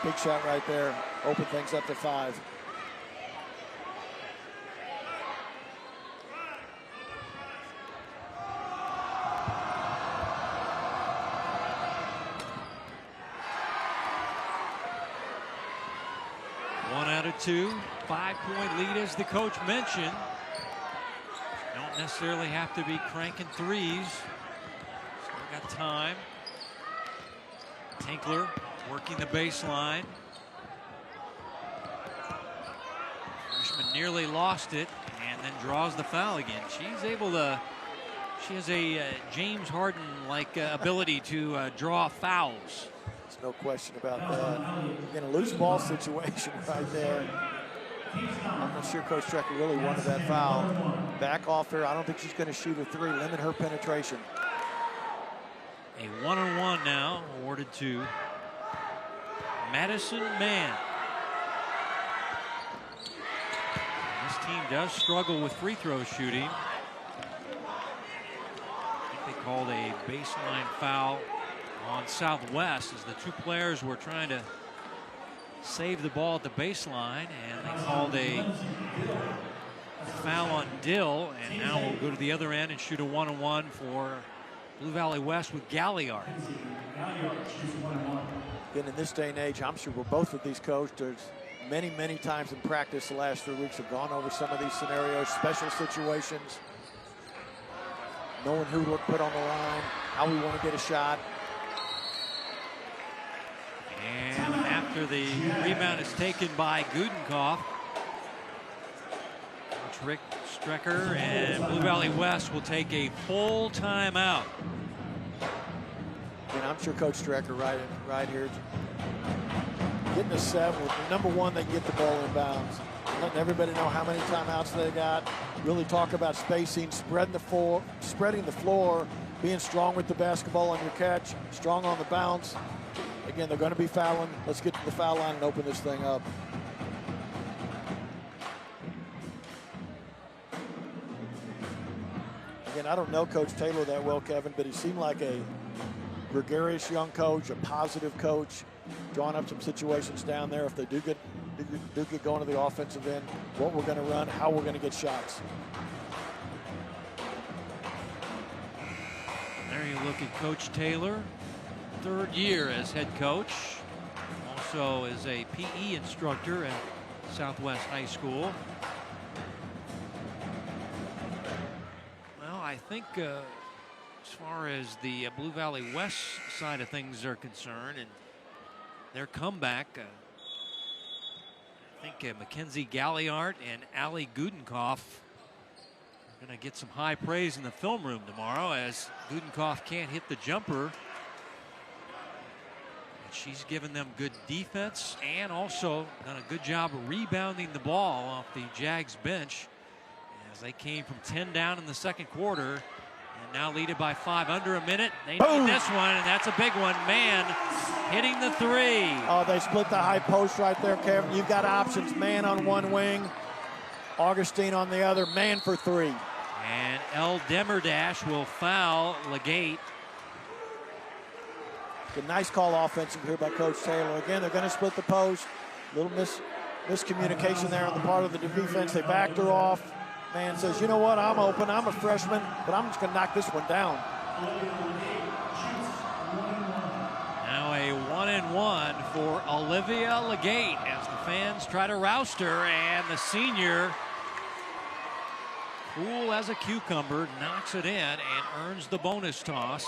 Big shot right there. Open things up to 5. One out of 2. 5-point lead, as the coach mentioned. Don't necessarily have to be cranking 3s. Still got time. Tinkler working the baseline. Freshman nearly lost it and then draws the foul again. She's able to, she has a James Harden-like ability to draw fouls. There's no question about that. Again, a loose ball situation right there. I'm not sure Coach Strecker really wanted that foul. Back off her. I don't think she's going to shoot a three. Limit her penetration. A 1-on-1 now awarded to Madison Mann. This team does struggle with free throw shooting. I think they called a baseline foul on Southwest as the two players were trying to save the ball at the baseline, and they called a foul on Dill, and now we'll go to the other end and shoot a 1-on-1 for Blue Valley West with Galliard. Again, in this day and age, I'm sure we're both of these coaches many times in practice the last 3 weeks have gone over some of these scenarios, special situations, knowing who to put on the line, how we want to get a shot. And after the rebound is taken by Gudenkoff, Coach Rick Strecker and Blue Valley West will take a full timeout. And I'm sure Coach Strecker right here getting a 7. Number one, they get the ball in bounds. Letting everybody know how many timeouts they got. Really talk about spacing, spreading the floor, being strong with the basketball on your catch, strong on the bounce. Again, they're going to be fouling. Let's get to the foul line and open this thing up. Again, I don't know Coach Taylor that well, Kevin, but he seemed like a gregarious young coach, a positive coach, drawing up some situations down there. If they do get going to the offensive end, what we're going to run, how we're going to get shots. There you look at Coach Taylor, 3rd year as head coach, also is a PE instructor at Southwest High School. Well, I think as far as the Blue Valley West side of things are concerned and their comeback, I think Mackenzie Galliard and Allie Gudenkoff are going to get some high praise in the film room tomorrow, as Gudenkoff can't hit the jumper. And she's given them good defense and also done a good job of rebounding the ball off the Jags bench as they came from 10 down in the 2nd quarter and now lead it by 5 under a minute. They need this one, and that's a big one. Mann hitting the 3. Oh, they split the high post right there, Kevin. You've got options. Mann on one wing, Augustine on the other. Mann for 3. And El Demerdash will foul Legate. A nice call offensive here by Coach Taylor. Again, they're going to split the post. Little miscommunication there on the part of the defense. They backed her off. Mann says, you know what, I'm open. I'm a freshman, but I'm just going to knock this one down. Now a 1-and-1 for Olivia Legate as the fans try to roust her, and the senior, cool as a cucumber, knocks it in and earns the bonus toss.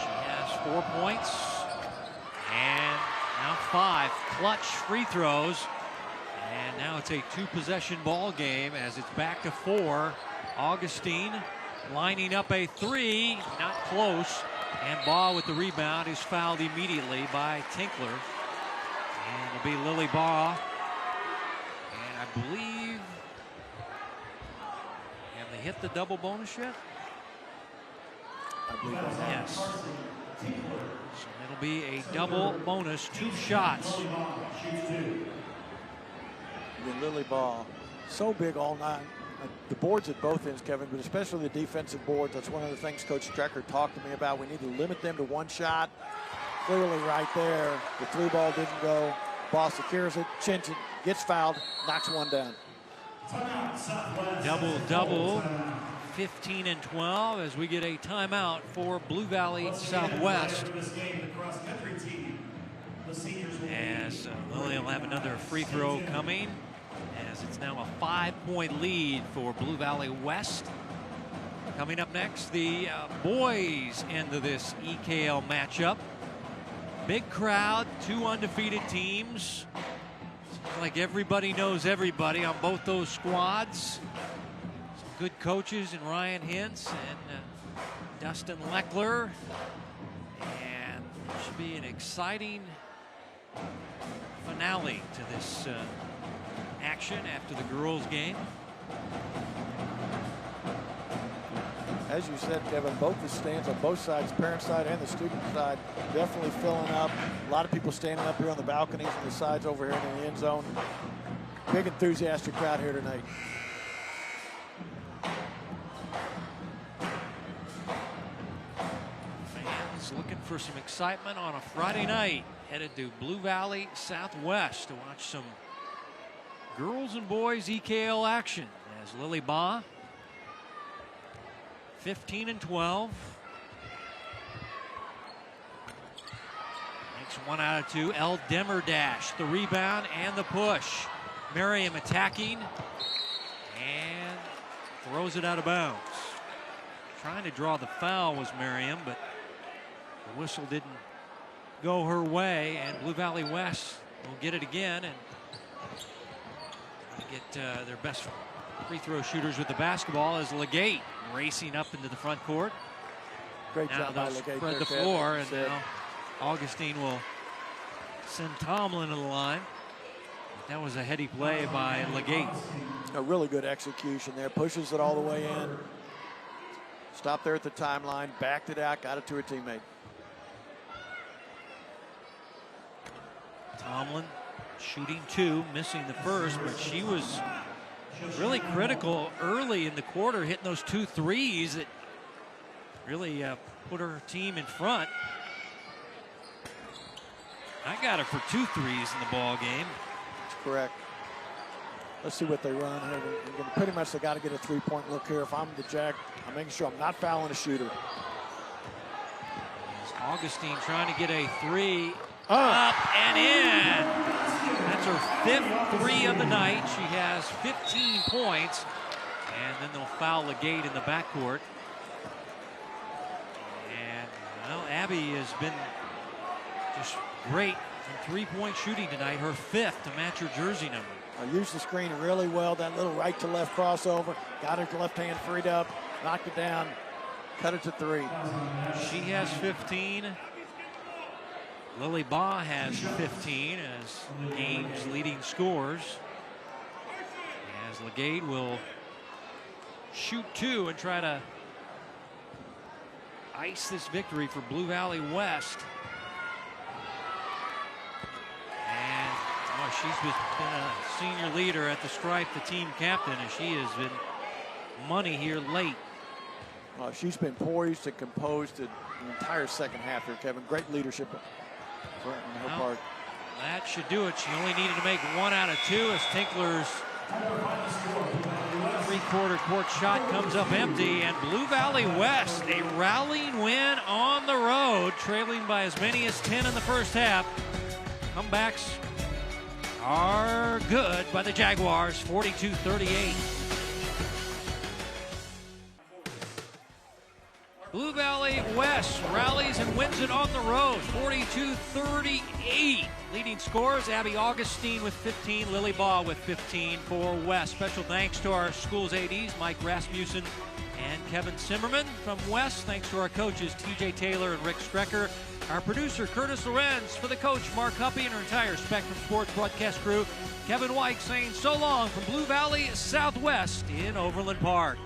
She has 4 points and now 5 clutch free throws, and now it's a 2-possession ball game as it's back to 4. Augustine lining up a 3, not close, and Baugh with the rebound is fouled immediately by Tinkler, and it'll be Lily Baugh. And I believe, have they hit the double bonus yet? I believe that's yes. So it'll be a double bonus, 2 shots. The Lily Baugh, so big all night. The boards at both ends, Kevin, but especially the defensive boards. That's one of the things Coach Strecker talked to me about. We need to limit them to 1 shot. Clearly right there, the 3 ball didn't go. Baugh secures it, chins it, gets fouled, knocks one down. Double-double, 15 and 12 as we get a timeout for Blue Valley Southwest. As Lily will have another free throw coming, as it's now a 5-point lead for Blue Valley West. Coming up next, the boys end of this EKL matchup. Big crowd, 2 undefeated teams. Seems like everybody knows everybody on both those squads. Some good coaches in Ryan Hintz and Dustin Leckler. And it should be an exciting finale to this action after the girls' game. As you said, Kevin, both the stands on both sides, parent side and the student side, definitely filling up. A lot of people standing up here on the balconies and the sides over here in the end zone. Big enthusiastic crowd here tonight. Fans looking for some excitement on a Friday night, headed to Blue Valley Southwest to watch some girls and boys EKL action as Lily Baugh 15-12. Makes 1 out of 2. El Demerdash, the rebound and the push. Merriam attacking and throws it out of bounds. Trying to draw the foul was Merriam, but the whistle didn't go her way, and Blue Valley West will get it again and get their best free throw shooters with the basketball as Legate racing up into the front court. Great now job by they'll Legate. spread the floor, and now Augustine will send Tomlin to the line. That was a heady play by Legate. A really good execution there. Pushes it all the way in. Stopped there at the timeline, backed it out, got it to her teammate. Tomlin shooting 2, missing the first, but she was really critical early in the quarter, hitting those 2 threes that really put her team in front. I got her for 2 threes in the ball game. That's correct. Let's see what they run here. Pretty much they got to get a 3-point look here. If I'm the Jack, I'm making sure I'm not fouling a shooter. Augustine trying to get a 3 up and in. That's her 5th 3 of the night. She has 15 points, and then they'll foul Legate in the backcourt. And well, Abby has been just great in 3-point shooting tonight. Her 5th to match her jersey number. Used the screen really well. That little right to left crossover. Got her left hand freed up. Knocked it down. Cut it to 3. She has 15. Lily Baugh has 15 as game's leading scorers. As Legate will shoot 2 and try to ice this victory for Blue Valley West. And she's been a senior leader at the stripe, the team captain, and she has been money here late. She's been poised and composed the entire second half here, Kevin. Great leadership on her part. That should do it. She only needed to make 1 out of 2 as Tinkler's 3/4 court shot comes up empty, and Blue Valley West a rallying win on the road, trailing by as many as 10 in the first half. Comebacks are good by the Jaguars, 42-38. Blue Valley West rallies and wins it on the road, 42-38. Leading scorers, Abby Augustine with 15, Lily Baugh with 15 for West. Special thanks to our school's ADs, Mike Rasmussen and Kevin Zimmerman from West. Thanks to our coaches, TJ Taylor and Rick Strecker. Our producer, Curtis Lorenz. For the coach, Mark Huppy, and our entire Spectrum Sports broadcast crew, Kevin White saying so long from Blue Valley Southwest in Overland Park.